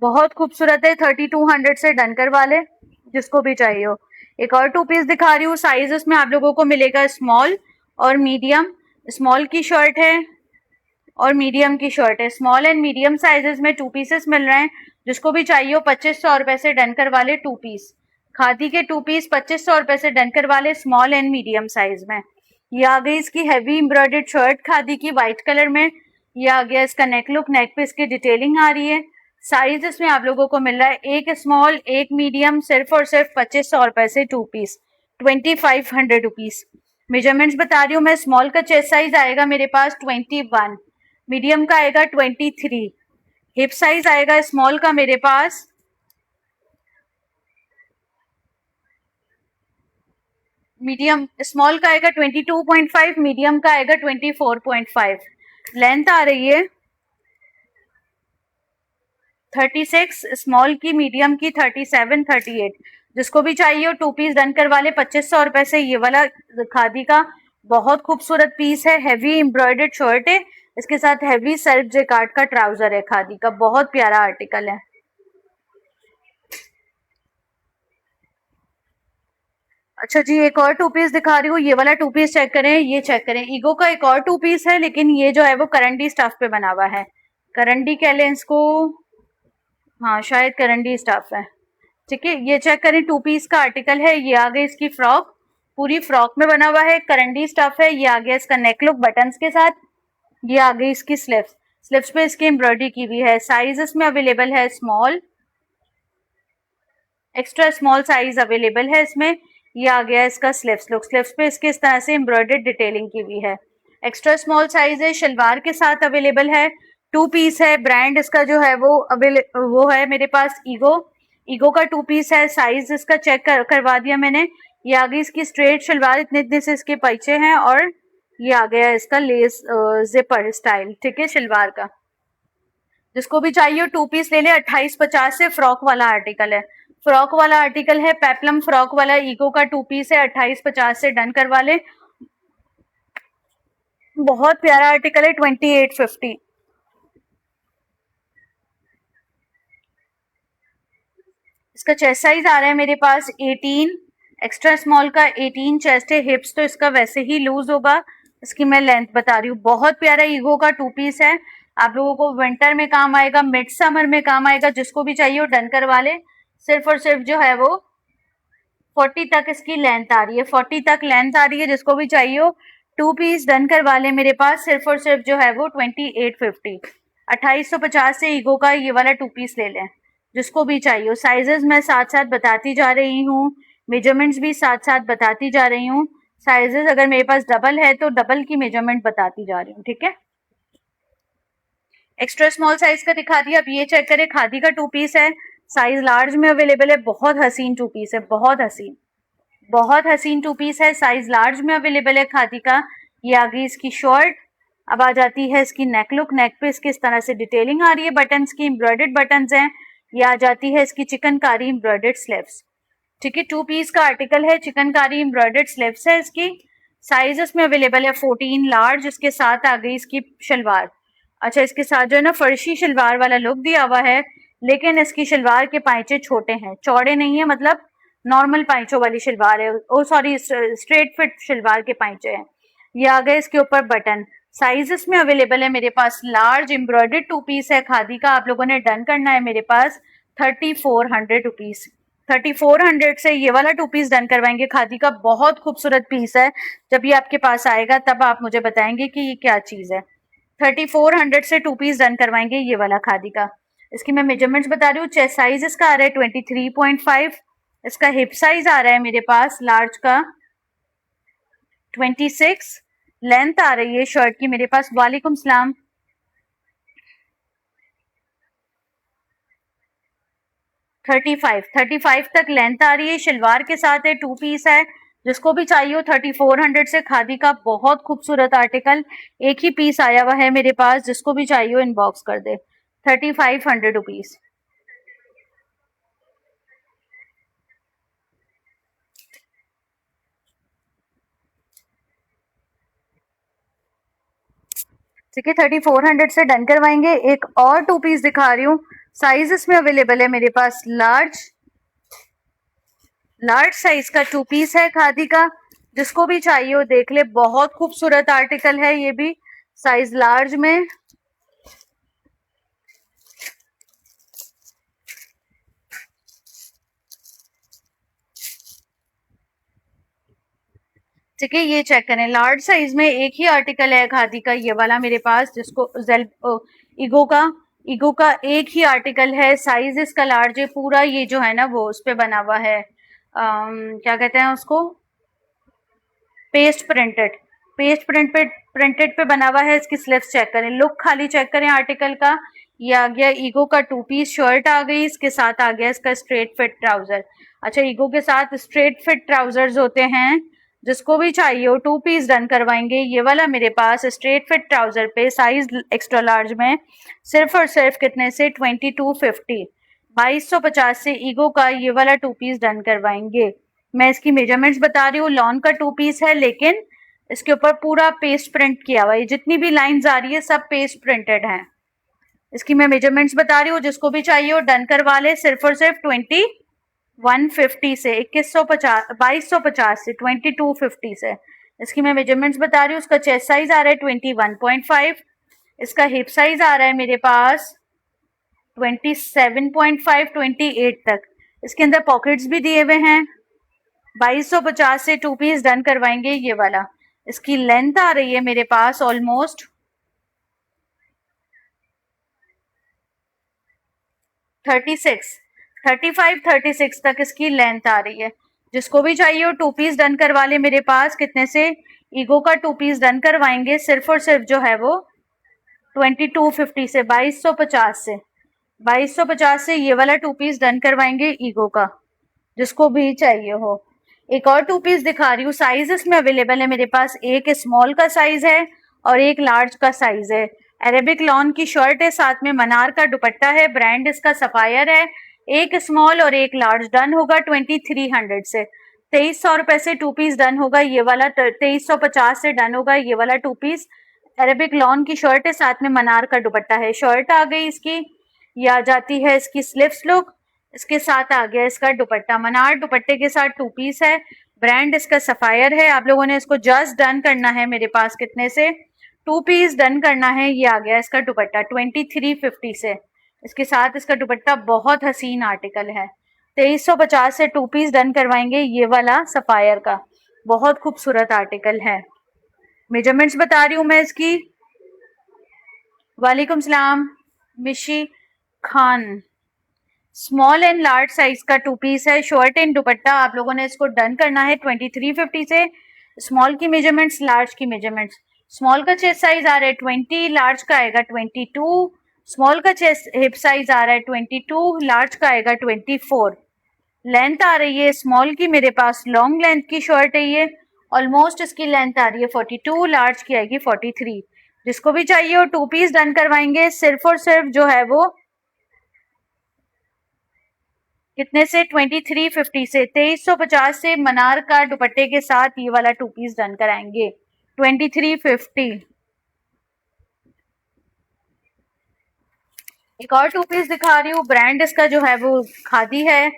बहुत खूबसूरत है, 3200 से डन करवा ले जिसको भी चाहिए हो। एक और 2 पीस दिखा रही हूँ, साइज इसमें आप लोगों को मिलेगा स्मॉल और मीडियम, स्मॉल की शर्ट है और मीडियम की शर्ट है, स्मॉल एंड मीडियम साइजेस में 2 पीसेस मिल रहे हैं। जिसको भी चाहिए हो 2500 रुपए से डन करवा ले 2 पीस, खादी के 2 पीस 2500 रुपए से डन करवा ले स्मॉल एंड मीडियम साइज में। ये आ गई इसकी हैवी एम्ब्रॉयडर्ड शर्ट खादी की व्हाइट कलर में, ये आ गया इसका नेक लुक, नेक पे इसकी डिटेलिंग आ रही है। साइज इसमें आप लोगों को मिल रहा है एक स्मॉल एक मीडियम, सिर्फ और सिर्फ 2500 रुपए से 2 पीस, 2500 रुपीज। मेजरमेंट्स बता रही हूँ मैं, स्मॉल का चेस्ट साइज आएगा मेरे पास 21, मीडियम का आएगा 23, हिप साइज आएगा स्मॉल का मेरे पास मीडियम, स्मॉल का आएगा 22.5, मीडियम का आएगा 24.5, लेंथ आ रही है 36, स्मॉल की मीडियम की 37, 38। जिसको भी चाहिए हो 2 पीस डन करवा ले 2500 रुपए से। ये वाला खादी का बहुत खूबसूरत पीस है, हैवी एम्ब्रॉयडर्ड शर्ट है, इसके साथ हैवी सेल्फ जेकार्ड का ट्राउजर है, खादी का बहुत प्यारा आर्टिकल है। अच्छा जी, एक और 2 पीस दिखा रही हूँ, ये वाला 2 पीस चेक करें, ये चेक करें, ईगो का एक और 2 पीस है, लेकिन ये जो है वो करंडी स्टफ पे बना हुआ है, करंडी कह लें इसको, हाँ शायद करंडी स्टफ है, ठीक है। ये चेक करें 2 पीस का आर्टिकल है, ये आ गई इसकी फ्रॉक, पूरी फ्रॉक में बना हुआ है, करंडी स्टफ है। ये आ गया इसका नेक लुक बटन्स के साथ, ये आ गई इसकी स्लीव्स, स्लीव्स पे इसकी एम्ब्रॉयडरी की हुई है। साइज इसमें अवेलेबल है small, extra small size available है इसमें। ये आ गया इसका स्लीव्स लुक, स्लीव्स पे इसके इस तरह से एम्ब्रॉयडर्ड डिटेलिंग की हुई है, एक्स्ट्रा स्मॉल साइज है, शलवार के साथ अवेलेबल है, 2 पीस है। ब्रांड इसका जो है वो है मेरे पास ईगो, ईगो का 2 पीस है। साइज इसका चेक करवा दिया मैंने। ये आ गई इसकी स्ट्रेट शलवार, इतने इतने से इसके पैचे हैं, और ये आ गया इसका लेस जिपर स्टाइल, ठीक है, शलवार का। जिसको भी चाहिए 2 पीस ले ले, 2850 से। फ्रॉक वाला आर्टिकल है, फ्रॉक वाला आर्टिकल है, पेप्लम फ्रॉक वाला ईगो का 2 पीस है, 2850 से डन करवा ले, बहुत प्यारा आर्टिकल है, 2850। इसका चेस्ट साइज आ रहा है मेरे पास 18, एक्स्ट्रा स्मॉल का 18 चेस्ट है, हिप्स तो इसका वैसे ही लूज होगा, इसकी मैं लेंथ बता रही हूँ। बहुत प्यारा ईगो का 2 पीस है, आप लोगों को विंटर में काम आएगा, मिड समर में काम आएगा, जिसको भी चाहिए वो डन करवा ले। सिर्फ और सिर्फ जो है वो 40 तक इसकी लेंथ आ रही है, 40 तक लेंथ आ रही है, जिसको भी चाहिए हो 2 पीस डन करवा ले मेरे पास, सिर्फ और सिर्फ जो है वो 2850। 2850 से ईगो का ये वाला 2 पीस ले लें, जिसको भी चाहिए। साइजेस मैं साथ साथ बताती जा रही हूँ, मेजरमेंट्स भी साथ साथ बताती जा रही हूँ। साइजेस अगर मेरे पास डबल है तो डबल की मेजरमेंट बताती जा रही हूँ, ठीक है। एक्स्ट्रा स्मॉल साइज का दिखा दिया। अब ये चेक करें, खादी का 2 पीस है, साइज लार्ज में अवेलेबल है। बहुत हसीन 2 पीस है, बहुत हसीन, बहुत हसीन 2 पीस है, साइज लार्ज में अवेलेबल है खादी का। ये आ गई इसकी शर्ट। अब आ जाती है इसकी नेक लुक। नेक पे इसकी इस तरह से डिटेलिंग आ रही है, बटन्स की एम्ब्रॉयडर्ड बटन्स हैं। ये आ जाती है इसकी चिकनकारी एम्ब्रॉयडर्ड स्लीव्स, ठीक है। 2 पीस का आर्टिकल है, चिकनकारी एम्ब्रॉयडर्ड स्लीव्स है इसकी। साइज इसमें अवेलेबल है 14 लार्ज। इसके साथ आ गई इसकी शलवार। अच्छा, इसके साथ जो है ना फर्शी शलवार वाला लुक दिया हुआ है, लेकिन इसकी शलवार के पाइचे छोटे हैं, चौड़े नहीं है, मतलब नॉर्मल पाइचों वाली शलवार है। ओ सॉरी, स्ट्रेट फिट शलवार के पाइचे हैं। ये आ गए इसके ऊपर बटन। साइज इसमें अवेलेबल है मेरे पास लार्ज। एम्ब्रॉयडर्ड 2 पीस है खादी का। आप लोगों ने डन करना है मेरे पास 3400 रुपीज। 3400 से ये वाला 2 पीस डन करवाएंगे। खादी का बहुत खूबसूरत पीस है। जब ये आपके पास आएगा तब आप मुझे बताएंगे कि ये क्या चीज है। 3400 से 2 पीस डन करवाएंगे ये वाला खादी का। इसकी मैं मेजरमेंट्स बता रही हूँ। चेस्ट साइज इसका आ रहा है 23.5। इसका हिप साइज आ रहा है मेरे पास लार्ज का 26। लेंथ आ रही है शर्ट की मेरे पास, वालेकुम सलाम, 35 तक लेंथ आ रही है। शलवार के साथ है, 2 पीस है। जिसको भी चाहिए हो 3400 से खादी का बहुत खूबसूरत आर्टिकल। एक ही पीस आया हुआ है मेरे पास, जिसको भी चाहिए हो इनबॉक्स कर दे। 3500 रुपीज। ठीक है, 3400 से डन करवाएंगे। एक और 2 पीस दिखा रही हूँ। साइज इसमें अवेलेबल है मेरे पास लार्ज। लार्ज साइज का 2 पीस है खादी का। जिसको भी चाहिए हो देख ले, बहुत खूबसूरत आर्टिकल है ये भी, साइज लार्ज में। ठीक है, ये चेक करें, लार्ज साइज में एक ही आर्टिकल है खादी का ये वाला मेरे पास, जिसको ईगो का एक ही आर्टिकल है। साइज इसका लार्ज है। पूरा ये जो है ना वो उस पे बना हुआ है, क्या कहते हैं उसको, पेस्ट प्रिंटेड। प्रिंटेड पे बना हुआ है। इसकी स्लीव्स चेक करें, लुक खाली चेक करें आर्टिकल का। ये आ गया ईगो का 2 पीस शर्ट आ गई। इसके साथ आ गया इसका स्ट्रेट फिट ट्राउजर। अच्छा, ईगो के साथ स्ट्रेट फिट ट्राउजर्स होते हैं। जिसको भी चाहिए हो 2 पीस डन करवाएंगे। ये वाला मेरे पास स्ट्रेट फिट ट्राउजर पे साइज एक्स्ट्रा लार्ज में सिर्फ और सिर्फ कितने से 2250, 2250 से ईगो का ये वाला 2 पीस डन करवाएंगे। मैं इसकी मेजरमेंट्स बता रही हूँ। लॉन का 2 पीस है, लेकिन इसके ऊपर पूरा पेस्ट प्रिंट किया हुआ है। जितनी भी लाइंस आ रही है सब पेस्ट प्रिंटेड हैं। इसकी मैं मेजरमेंट्स बता रही हूँ। जिसको भी चाहिए हो डन करवा ले, सिर्फ और सिर्फ 2150 से, 2250 से, 2250 से। इसकी मैं मेजरमेंट्स बता रही हूँ। उसका चेस्ट साइज आ रहा है 21.5। इसका हिप साइज आ रहा है मेरे पास 27.5, 28 तक। इसके अंदर पॉकेट्स भी दिए हुए हैं। 2250 से 2 पीस डन करवाएंगे ये वाला। इसकी लेंथ आ रही है मेरे पास ऑलमोस्ट 35-36 तक इसकी लेंथ आ रही है। जिसको भी चाहिए हो 2 पीस डन करवा ले मेरे पास। कितने से? ईगो का 2 पीस डन करवाएंगे सिर्फ और सिर्फ जो है वो 2250 से, 2250 से, 2250 से ये वाला 2 पीस डन करवाएंगे ईगो का। जिसको भी चाहिए हो। एक और 2 पीस दिखा रही हूँ। साइज इसमें अवेलेबल है मेरे पास, एक स्मॉल का साइज है और एक लार्ज का साइज है। अरेबिक लॉन की शर्ट है, साथ में मनार का दुपट्टा है। ब्रांड इसका सफायर है। एक स्मॉल और एक लार्ज डन होगा 2300 से। 2300 रुपए से 2 पीस डन होगा ये वाला। 2350 से डन होगा ये वाला 2 पीस। अरेबिक लॉन की शर्ट है, साथ में मनार का दुपट्टा है। शर्ट आ गई इसकी। ये आ जाती है इसकी स्लीव्स लुक। इसके साथ आ गया इसका दुपट्टा। मनार दुपट्टे के साथ 2 पीस है। ब्रांड इसका सफायर है। आप लोगों ने इसको जस्ट डन करना है मेरे पास। कितने से? 2 पीस डन करना है। ये आ गया इसका दुपट्टा 2350 से। इसके साथ इसका दुपट्टा बहुत हसीन आर्टिकल है। 2350 से 2 पीस डन करवाएंगे ये वाला सफायर का। बहुत खूबसूरत आर्टिकल है। मेजरमेंट्स बता रही हूँ मैं इसकी। वालेकुम सलाम। मिशी Khan, small and large size का 2 पीस है, शॉर्ट एंड दुपट्टा। आप लोगों ने इसको डन करना है 2350 से। स्मॉल की मेजरमेंट्स, लार्ज की मेजरमेंट्स। स्मॉल का चेस्ट साइज आ रहा है 20, लार्ज का आएगा 22। स्मॉल का चेस्ट हिप साइज आ रहा है 22, लार्ज का आएगा 24। लेंथ आ रही है स्मॉल की मेरे पास, लॉन्ग लेंथ की शर्ट है ये, ऑलमोस्ट इसकी लेंथ आ रही है 42, लार्ज की आएगी 43। जिसको भी चाहिए वो 2 पीस डन करवाएंगे सिर्फ और सिर्फ जो है वो कितने से, 2350 से, 2350 से मनार का दुपट्टे के साथ ये वाला 2 पीस डन कराएंगे 2350। एक और 2 पीस दिखा रही हूँ, ब्रांड इसका जो है वो खादी है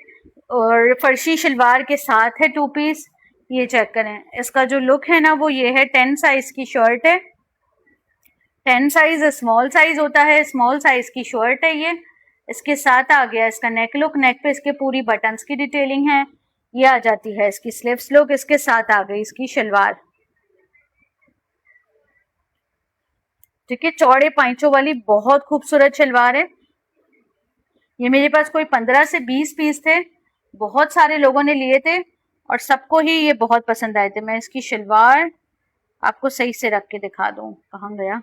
और फर्शी शलवार के साथ है 2 पीस। ये चेक करें, इसका जो लुक है ना वो ये है। 10 साइज की शर्ट है, 10 साइज स्मॉल साइज होता है, स्मॉल साइज की शर्ट है ये। इसके साथ आ गया इसका नेक लुक, नेक पे इसके पूरी बटन्स की डिटेलिंग है। ये आ जाती है इसकी स्लीव्स लुक, इसके साथ आ गई इसकी शलवार। ठीक है, चौड़े पाइचों वाली बहुत खूबसूरत शलवार है। ये मेरे पास कोई 15 से 20 पीस थे, बहुत सारे लोगों ने लिए थे और सबको ही ये बहुत पसंद आए थे। मैं इसकी शलवार आपको सही से रख के दिखा दूं, कहाँ गया।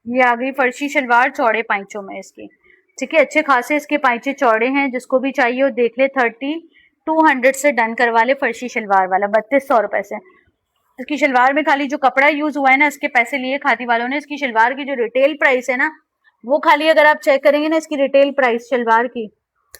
ये आ गई फर्शी शलवार चौड़े पाइचों में इसकी। ठीक है, अच्छे खासे इसके पाइचे चौड़े हैं। जिसको भी चाहिए वो देख ले, 3200 से डन करवा ले फर्शी शलवार वाला, 3200 रुपए से। इसकी शलवार में खाली जो कपड़ा यूज हुआ है ना, इसके पैसे लिए खादी वालों ने। इसकी शलवार की जो रिटेल प्राइस है ना, वो खाली अगर आप चेक करेंगे ना इसकी रिटेल प्राइस शलवार की,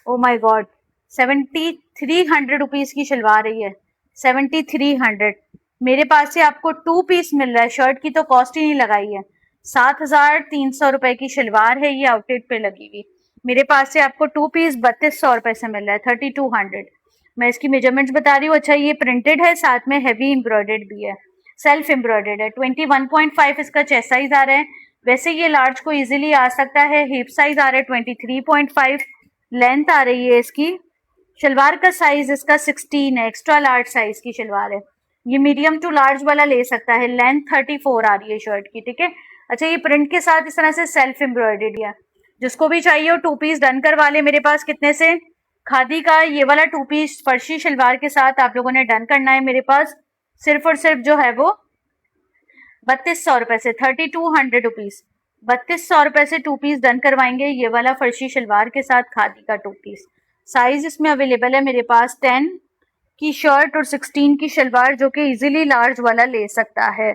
ओ माय गॉड, 7300 रुपीज की शलवार है ये, 7300। मेरे पास से आपको 2 पीस मिल रहा है, शर्ट की तो कॉस्ट ही नहीं लगाई है। 7300 रुपए की शलवार है ये, आउटलेट पे लगी हुई। मेरे पास से आपको 2 पीस 3200 रुपए से मिल रहा है, 3200। मैं इसकी मेजरमेंट्स बता रही हूँ। अच्छा, ये प्रिंटेड है, साथ में हैवी एम्ब्रॉयडर्ड भी है, सेल्फ एम्ब्रॉयडर्ड है। 21.5 इसका चेस्ट साइज आ रहा है। वैसे ये लार्ज को इजीली आ सकता है। हिप साइज आ रहा है 23.5, लेंथ आ रही है इसकी। शलवार का साइज इसका 16 है, एक्स्ट्रा लार्ज साइज की शलवार है। ये मीडियम टू लार्ज वाला ले सकता है। लेंथ 34 आ रही है शर्ट की। ठीक है, अच्छा, ये प्रिंट के साथ इस तरह से सेल्फ एम्ब्रॉयडर्ड है। जिसको भी चाहिए वो 2 पीस डन करवा ले। मेरे पास कितने से, खादी का ये वाला 2 पीस फर्शी शलवार के साथ आप लोगों ने डन करना है। मेरे पास सिर्फ और सिर्फ जो है वो 3200 रुपए से, 3200 रुपीज, 3200 रुपए से 2 पीस डन करवाएंगे ये वाला फर्शी शलवार के साथ खादी का 2 पीस। साइज इसमें अवेलेबल है मेरे पास 10 की शर्ट और 16 की शलवार, जो कि इजीली लार्ज वाला ले सकता है।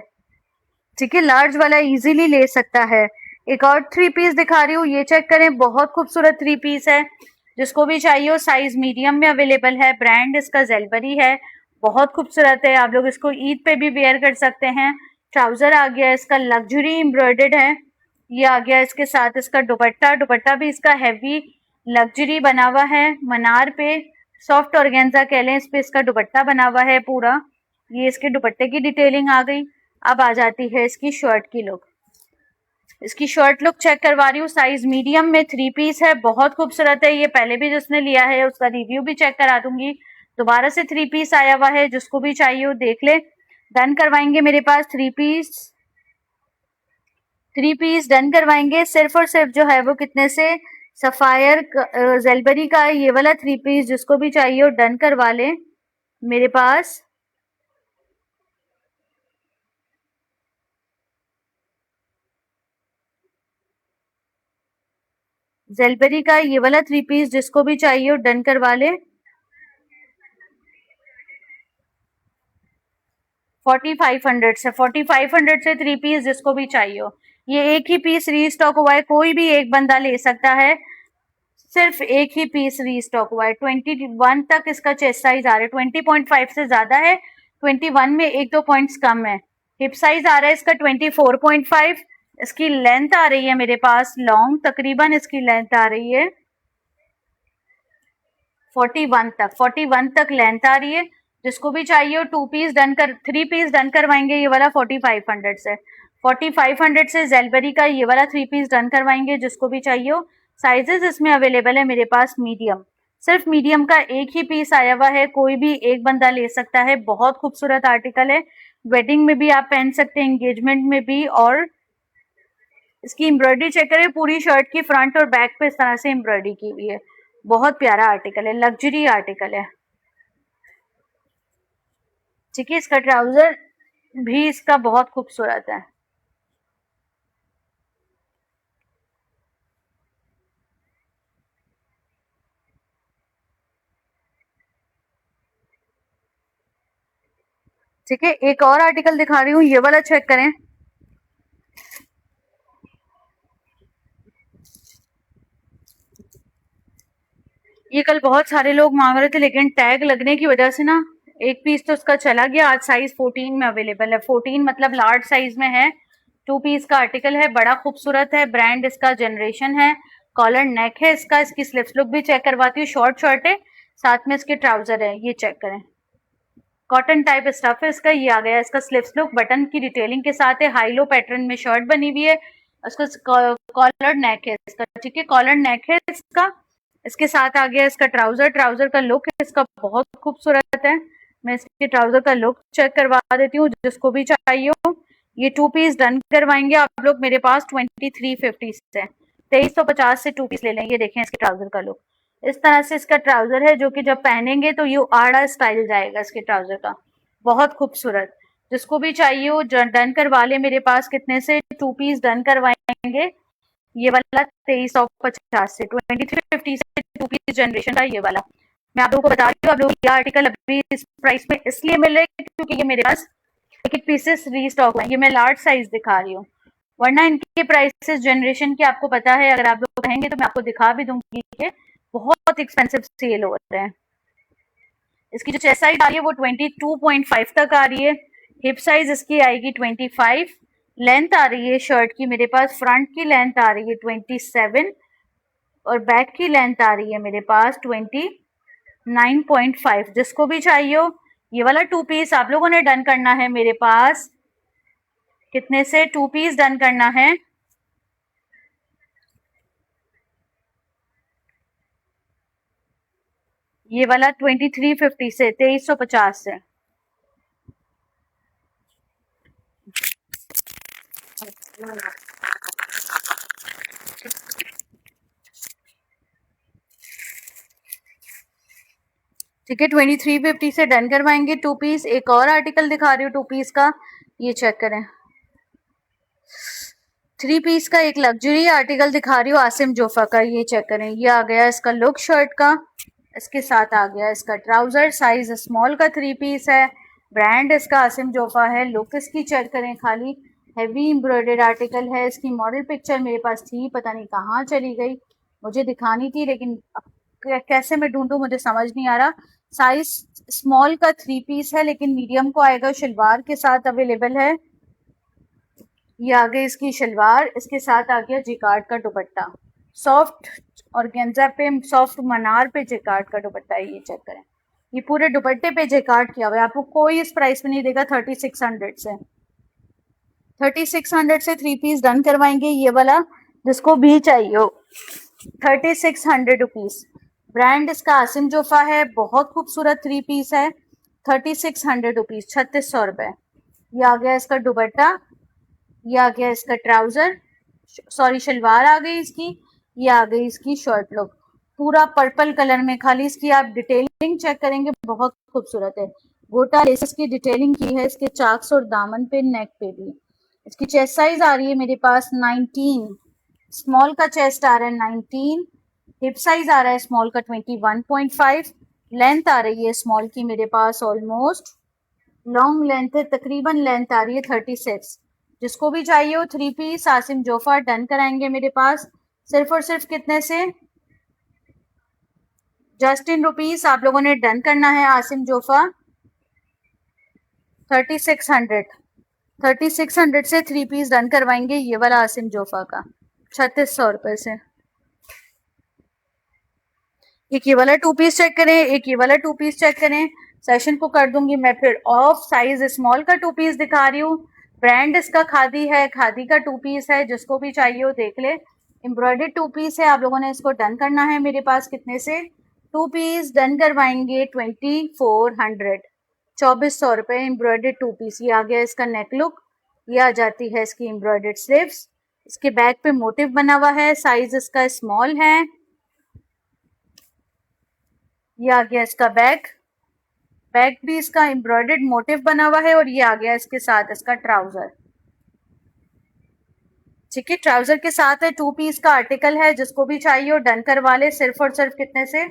ठीक है, लार्ज वाला इजीली ले सकता है। एक और 3 पीस दिखा रही हूँ, ये चेक करें, बहुत खूबसूरत 3 पीस है। जिसको भी चाहिए वो साइज मीडियम में अवेलेबल है। ब्रांड इसका जेलबरी है, बहुत खूबसूरत है। आप लोग इसको ईद पे भी वेयर कर सकते हैं। ट्राउजर आ गया इसका, लग्जरी एम्ब्रॉयडर्ड है। ये आ गया इसके साथ इसका दुपट्टा, दुपट्टा भी इसका हैवी लग्जरी बना हुआ है। मनार पे सॉफ्ट ऑर्गेन्जा कह लें, इस पे इसका दुपट्टा बना हुआ है पूरा। ये इसके दुपट्टे की डिटेलिंग आ गई। अब आ जाती है इसकी शर्ट की लुक। इसकी शर्ट लुक चेक करवा रही हूँ, साइज मीडियम में 3 पीस है, बहुत खूबसूरत है। ये पहले भी जिसने लिया है उसका रिव्यू भी चेक करा दूंगी। दोबारा से 3 पीस आया हुआ है, जिसको भी चाहिए वो देख ले। डन करवाएंगे मेरे पास 3 पीस, 3 पीस डन करवाएंगे सिर्फ और सिर्फ जो है वो कितने से, सफायर जेलबरी का ये वाला 3 पीस। जिसको भी चाहिए वो डन करवा ले। मेरे पास जेलबरी का ये वाला 3 पीस, जिसको भी चाहिए वो डन करवा ले। 4500 से, 4500 से 3 पीस जिसको भी चाहिए हो। ये एक ही पीस रीस्टॉक हुआ है, कोई भी एक बंदा ले सकता है। सिर्फ एक ही पीस रीस्टॉक हुआ है। 21 तक इसका चेस्ट साइज आ रहा है, 20.5 से ज्यादा है, 21 में 1-2 पॉइंट्स कम है। हिप साइज आ रहा है इसका 24.5। इसकी लेंथ आ रही है मेरे पास लॉन्ग, तकरीबन इसकी लेंथ आ रही है 41 तक, 41 तक लेंथ आ रही है। जिसको भी चाहिए 2 पीस डन कर, 3 पीस डन करवाएंगे ये वाला 4500 से। 4500 से जेलबरी का ये वाला 3 पीस डन करवाएंगे जिसको भी चाहिए हो। साइजेस इसमें अवेलेबल है मेरे पास मीडियम, सिर्फ मीडियम का एक ही पीस आया हुआ है, कोई भी एक बंदा ले सकता है। बहुत खूबसूरत आर्टिकल है, वेडिंग में भी आप पहन सकते हैं, एंगेजमेंट में भी। और इसकी एम्ब्रॉयडरी चेक करें, पूरी शर्ट की फ्रंट और बैक पे इस तरह से एम्ब्रॉयडरी की हुई है। बहुत प्यारा आर्टिकल है, लग्जरी आर्टिकल है। ठीक है, इसका ट्राउजर भी इसका बहुत खूबसूरत है। ठीक है, एक और आर्टिकल दिखा रही हूँ, ये वाला चेक करें। ये कल बहुत सारे लोग मांग रहे थे, लेकिन टैग लगने की वजह से ना एक पीस तो उसका चला गया। आज साइज 14 में अवेलेबल है, 14 मतलब लार्ज साइज में है। 2 पीस का आर्टिकल है, बड़ा खूबसूरत है। ब्रांड इसका जनरेशन है, कॉलर नेक है इसका। इसकी स्लिप्स लुक भी चेक करवाती हूँ, शॉर्ट शर्ट है, साथ में इसके ट्राउजर है, ये चेक करें। कॉटन टाइप स्टफ है इसका। ये आ गया इसका स्लिप्स लुक, बटन की डिटेलिंग के साथ है, हाई लो पैटर्न में शर्ट बनी हुई है। उसका कॉलर नेक है इसका। ठीक है, कॉलर नेक है इसका। इसके साथ आ गया इसका ट्राउजर। ट्राउजर का लुक इसका बहुत खूबसूरत है। मैं इसके ट्राउजर का लुक चेक करवा देती हूँ जिसको भी चाहिए हो। ये 2 पीस डन करवाएंगे आप लोग मेरे पास 2350 से, 2350 से 2 पीस ले लेंगे। देखें इसके ट्राउजर का लुक, इस तरह से इसका ट्राउजर है, जो कि जब पहनेंगे तो ये आड़ा स्टाइल जाएगा इसके ट्राउजर का, बहुत खूबसूरत। जिसको भी चाहिए हो डन करवा ले मेरे पास। कितने से 2 पीस डन करवाएंगे? ये वाला 2350 से, 2350 से 2 पीस जनरेशन का ये वाला। मैं आप लोगों को बता रही हूँ, आप लोग ये आर्टिकल अभी इस प्राइस में इसलिए मिल रहे हैं क्योंकि ये मेरे पास एक पीसेस रीस्टॉक हुए। ये मैं लार्ज साइज दिखा रही हूँ, वरना इनके प्राइसेस जनरेशन के आपको पता है, अगर आप लोग कहेंगे तो मैं आपको दिखा भी दूंगी कि बहुत एक्सपेंसिव सेल हो रहे हैं। इसकी जो चेस्ट साइज आ रही है वो 22.5 तक आ रही है। हिप साइज इसकी आएगी 25। लेंथ आ रही है शर्ट की मेरे पास, फ्रंट की लेंथ आ रही है 27 और बैक की लेंथ आ रही है मेरे पास 29.5। जिसको भी चाहिए हो ये वाला 2 पीस आप लोगों ने डन करना है मेरे पास। कितने से 2 पीस डन करना है? ये वाला 2350 से, 2350 से। ठीक है, 2350 से डन करवाएंगे 2 पीस। एक और आर्टिकल दिखा रही हूँ 2 पीस का, ये चेक करें। 3 पीस का एक लग्जरी आर्टिकल दिखा रही हूँ आसिम जोफा का, ये चेक करें। ये आ गया इसका लुक शर्ट का, इसके साथ आ गया इसका ट्राउजर। साइज स्मॉल का 3 पीस है, ब्रांड इसका आसिम जोफा है। लुक इसकी चेक करें, खाली हैवी एम्ब्रॉयडर्ड आर्टिकल है। इसकी मॉडल पिक्चर मेरे पास थी, पता नहीं कहाँ चली गई, मुझे दिखानी थी लेकिन कैसे मैं ढूंढूं मुझे समझ नहीं आ रहा। साइज स्मॉल का 3 पीस है, लेकिन मीडियम को आएगा, शलवार के साथ अवेलेबल है। ये आ गई इसकी शलवार, इसके साथ आ गया जिकार्ड का दुपट्टा, सॉफ्ट ऑर्गेन्जा पे, सॉफ्ट मनार पे जिकार्ड का दुपट्टा है। ये चेक करें, ये पूरे दुपट्टे पे जिकार्ड किया हुआ है। आपको कोई इस प्राइस में नहीं देगा 3600 से। 3600 से 3 पीस डन करवाएंगे ये वाला, जिसको भी चाहिए हो। 3600 रुपीज। ब्रांड इसका आसिम जोफा है, बहुत खूबसूरत 3 पीस है। 3600 रुपीज, 3600 रुपए। ये आ गया इसका दुपट्टा, ये आ गया इसका ट्राउजर, सॉरी शलवार आ गई इसकी, ये आ गई इसकी शर्ट लुक, पूरा पर्पल कलर में। खाली इसकी आप डिटेलिंग चेक करेंगे, बहुत खूबसूरत है। गोटा लेसेस की डिटेलिंग की है इसके चाक्स और दामन पे, नेक पे भी। इसकी चेस्ट साइज आ रही है मेरे पास 19, स्मॉल का चेस्ट आ रहा है 19। हिप साइज आ रहा है स्मॉल का 21.5। लेंथ आ रही है स्मॉल की मेरे पास ऑलमोस्ट, लॉन्ग लेंथ है, तकरीबन लेंथ आ रही है 36। जिसको भी चाहिए हो 3 पीस आसिम जोफा डन कराएंगे मेरे पास। सिर्फ और सिर्फ कितने से? जस्ट इन रुपीस आप लोगों ने डन करना है आसिम जोफा। 3600, 3600 से 3 पीस डन करवाएंगे ये वाला आसिम जोफा का, 3600 रुपए से। एक ये वाला 2 पीस चेक करें, एक ये वाला 2 पीस चेक करें। सेशन को कर दूंगी मैं फिर ऑफ। साइज स्मॉल का 2 पीस दिखा रही हूँ। ब्रांड इसका खादी है, खादी का 2 पीस है। जिसको भी चाहिए हो देख ले, एम्ब्रॉयडर्ड 2 पीस है, आप लोगों ने इसको डन करना है मेरे पास कितने से, 2 पीस डन करवाएंगे 2400, 2400 रुपए एम्ब्रॉयडर्ड 2 पीस। ये आ गया इसका नेक लुक, ये आ जाती है इसकी एम्ब्रॉयडर्ड स्लीव्स, इसके बैक पे मोटिव बना हुआ है, साइज इसका स्मॉल है। ये आ गया इसका बैक, बैक भी इसका एम्ब्रॉयडर्ड मोटिव बना हुआ है, और ये आ गया इसके साथ इसका ट्राउजर। ठीक है, ट्राउजर के साथ है, 2 पीस का आर्टिकल है, जिसको भी चाहिए हो डन करवा ले, सिर्फ और सिर्फ कितने से,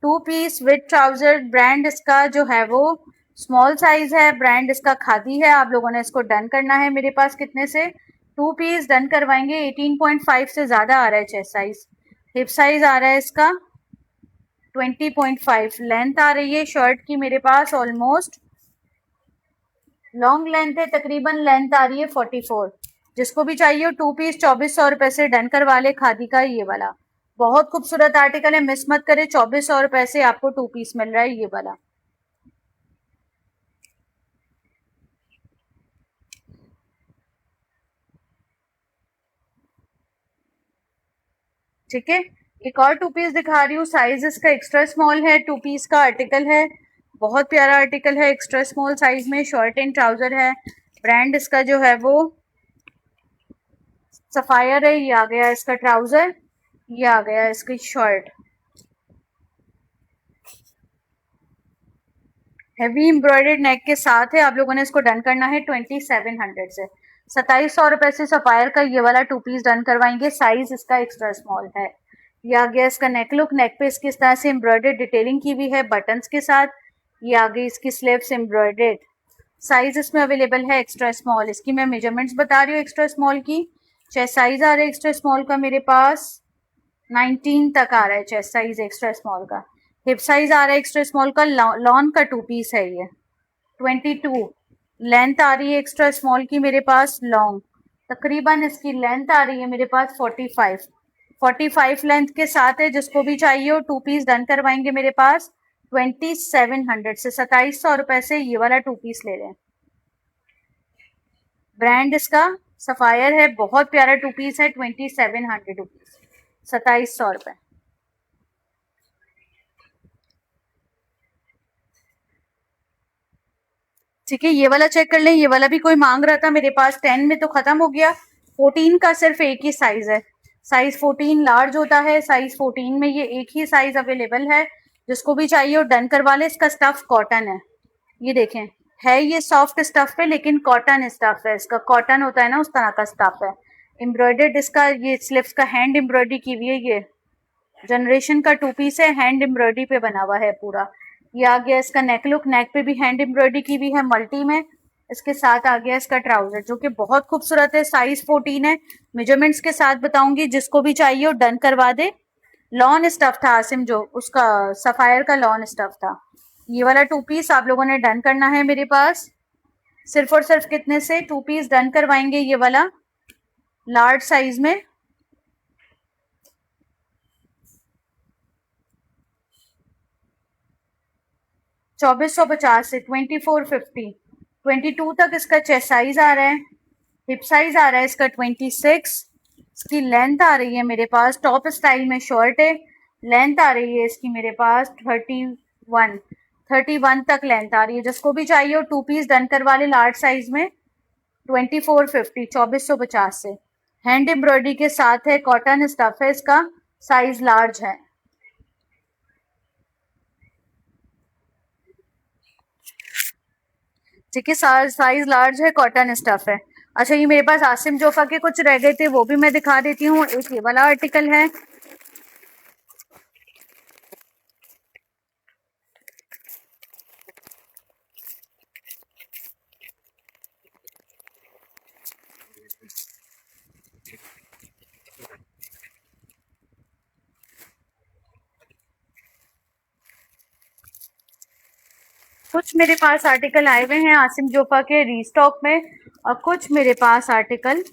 2 पीस विद ट्राउजर। ब्रांड इसका जो है वो स्मॉल साइज है, ब्रांड इसका खादी है, आप लोगों ने इसको डन करना है मेरे पास कितने से, 2 पीस डन करवाएंगे। 18.5 से ज्यादा आ रहा है चेस्ट साइज, हिप साइज आ रहा है इसका 20.5, लेंथ आ रही है शर्ट की मेरे पास ऑलमोस्ट, लॉन्ग लेंथ है, तकरीबन लेंथ आ रही है 44। जिसको भी चाहिए हो 2 पीस 2400 रुपए से डन करवा ले, खादी का ये वाला बहुत खूबसूरत आर्टिकल है, मिस मत करे, 2400 रुपए से आपको 2 पीस मिल रहा है ये वाला। ठीक है, एक और 2 पीस दिखा रही हूँ, साइज इसका एक्स्ट्रा स्मॉल है, 2 पीस का आर्टिकल है, बहुत प्यारा आर्टिकल है, एक्स्ट्रा स्मॉल साइज में, शर्ट एंड ट्राउजर है, ब्रांड इसका जो है वो सफायर है। ये आ गया इसका ट्राउजर, ये आ गया इसकी शर्ट, हैवी एम्ब्रॉयडर्ड नेक के साथ है, आप लोगों ने इसको डन करना है 2700 से, 2700 रुपए से सफायर का ये वाला 2 पीस डन करवाएंगे, साइज इसका एक्स्ट्रा स्मॉल है। ये आ गया इसका नेक लुक, नेक पे इसकी इस तरह से एम्ब्रॉयडर्ड डिटेलिंग की हुई है बटन्स के साथ, ये आ गई इसकी स्लीव्स एम्ब्रॉयडर्ड, साइज इसमें अवेलेबल है एक्स्ट्रा स्मॉल, इसकी मैं मेजरमेंट्स बता रही हूँ एक्स्ट्रा स्मॉल की। चेस्ट साइज आ रहा है एक्स्ट्रा स्मॉल का मेरे पास 19 तक आ रहा है चेस्ट साइज एक्स्ट्रा स्मॉल का, हिप साइज आ रहा है एक्स्ट्रा स्मॉल का, लॉन का 2 पीस है ये 22, लेंथ आ रही है एक्स्ट्रा स्मॉल की मेरे पास लॉन्ग, तकरीबन इसकी लेंथ आ रही है मेरे पास 45 लेंथ के साथ है, जिसको भी चाहिए हो 2 पीस डन करवाएंगे मेरे पास 2700 से, 2700 रुपए से ये वाला 2 पीस ले लें। ब्रांड इसका सफायर है, बहुत प्यारा 2 पीस है, 2700 रुपीज, 2700 रुपए। ठीक है, ये वाला चेक कर लें, ये वाला भी कोई मांग रहा था मेरे पास, 10 में तो खत्म हो गया, 14 का सिर्फ एक ही साइज है, साइज 14 लार्ज होता है, साइज 14 में ये एक ही साइज अवेलेबल है, जिसको भी चाहिए वो डन करवा ले। इसका स्टफ कॉटन है, ये देखें, है ये सॉफ्ट स्टफ है लेकिन कॉटन स्टफ है, इसका कॉटन होता है ना उस तरह का स्टफ है। एम्ब्रॉयडर्ड इसका ये स्लीव्स का हैंड एम्ब्रॉयडरी की हुई है, ये जनरेशन का 2 पीस है, हैंड एम्ब्रॉयडरी पे बना हुआ है पूरा। ये आ गया इसका नेक लुक, नेक पे भी हैंड एम्ब्रॉयडरी की हुई है मल्टी में, इसके साथ आ गया इसका ट्राउजर जो कि बहुत खूबसूरत है, साइज 14 है, मेजरमेंट्स के साथ बताऊंगी, जिसको भी चाहिए वो डन करवा दे। लॉन स्टफ था आसिम, जो उसका सफायर का लॉन स्टफ था, ये वाला 2 पीस आप लोगों ने डन करना है मेरे पास, सिर्फ और सिर्फ कितने से, 2 पीस डन करवाएंगे ये वाला लार्ज साइज में, 2450 से 2450, 22 तक इसका चेस्ट साइज आ रहा है, हिप साइज आ रहा है इसका 26, इसकी लेंथ आ रही है मेरे पास, टॉप स्टाइल में शर्ट है, लेंथ आ रही है इसकी मेरे पास 31 तक लेंथ आ रही है, जिसको भी चाहिए हो 2 पीस डन करवा ले लार्ज साइज में 2450, 2450 से, हैंड एम्ब्रॉयडरी के साथ है, कॉटन स्टफ है इसका, साइज लार्ज है। ठीक है, साइज लार्ज है, कॉटन स्टफ है। अच्छा, ये मेरे पास आसिम जोफा के कुछ रह गए थे, वो भी मैं दिखा देती हूँ। एक ये वाला आर्टिकल है, कुछ मेरे पास आर्टिकल आए हुए हैं आसिम जोफा के रीस्टॉक में, और कुछ मेरे पास आर्टिकल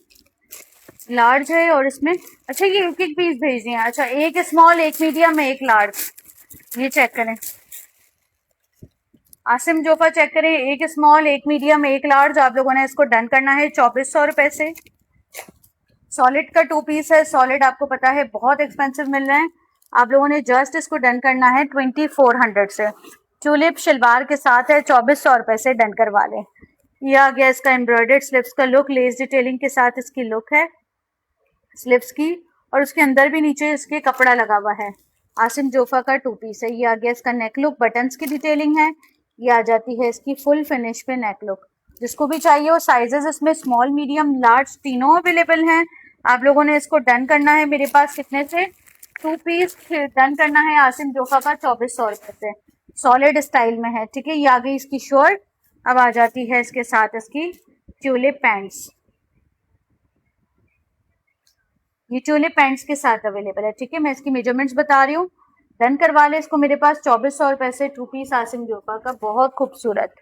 लार्ज है, और इसमें अच्छा ये एक एक पीस भेज दिए, अच्छा एक स्मॉल, एक मीडियम, एक लार्ज, ये चेक करें आसिम जोफा, चेक करें, एक स्मॉल, एक मीडियम, एक लार्ज, आप लोगों ने इसको डन करना है 2400 रुपए से, सॉलिड का 2 पीस है। सॉलिड आपको पता है बहुत एक्सपेंसिव मिल रहे हैं, आप लोगों ने जस्ट इसको डन करना है 2400 से। ट्यूलिप शलवार के साथ है, 2400 रुपए से डन करवा लें। ये आ गया इसका एम्ब्रॉयडर्ड स्लिप्स का लुक, लेस डिटेलिंग के साथ इसकी लुक है स्लिप्स की, और उसके अंदर भी नीचे इसके कपड़ा लगा हुआ है। आसिम जोफा का 2 पीस है। ये आ गया इसका नेक लुक, बटन्स की डिटेलिंग है। ये आ जाती है इसकी फुल फिनिश पे नेक लुक। जिसको भी चाहिए वो साइजेस इसमें स्मॉल मीडियम लार्ज तीनों अवेलेबल हैं। आप लोगों ने इसको डन करना है मेरे पास कितने से, 2 पीस डन करना है आसिम जोफा का 2400 रुपए से। सॉलिड स्टाइल में है, ठीक है। ये आ गई इसकी शर्ट। अब आ जाती है इसके साथ इसकी ट्यूलिप पैंट्स। ये ट्यूलिप पैंट्स के साथ अवेलेबल है, ठीक है। मैं इसकी मेजरमेंट्स बता रही हूँ, डन करवा ले इसको मेरे पास 2400 रुपए से। 2 पीस आसिम जोफा का, बहुत खूबसूरत।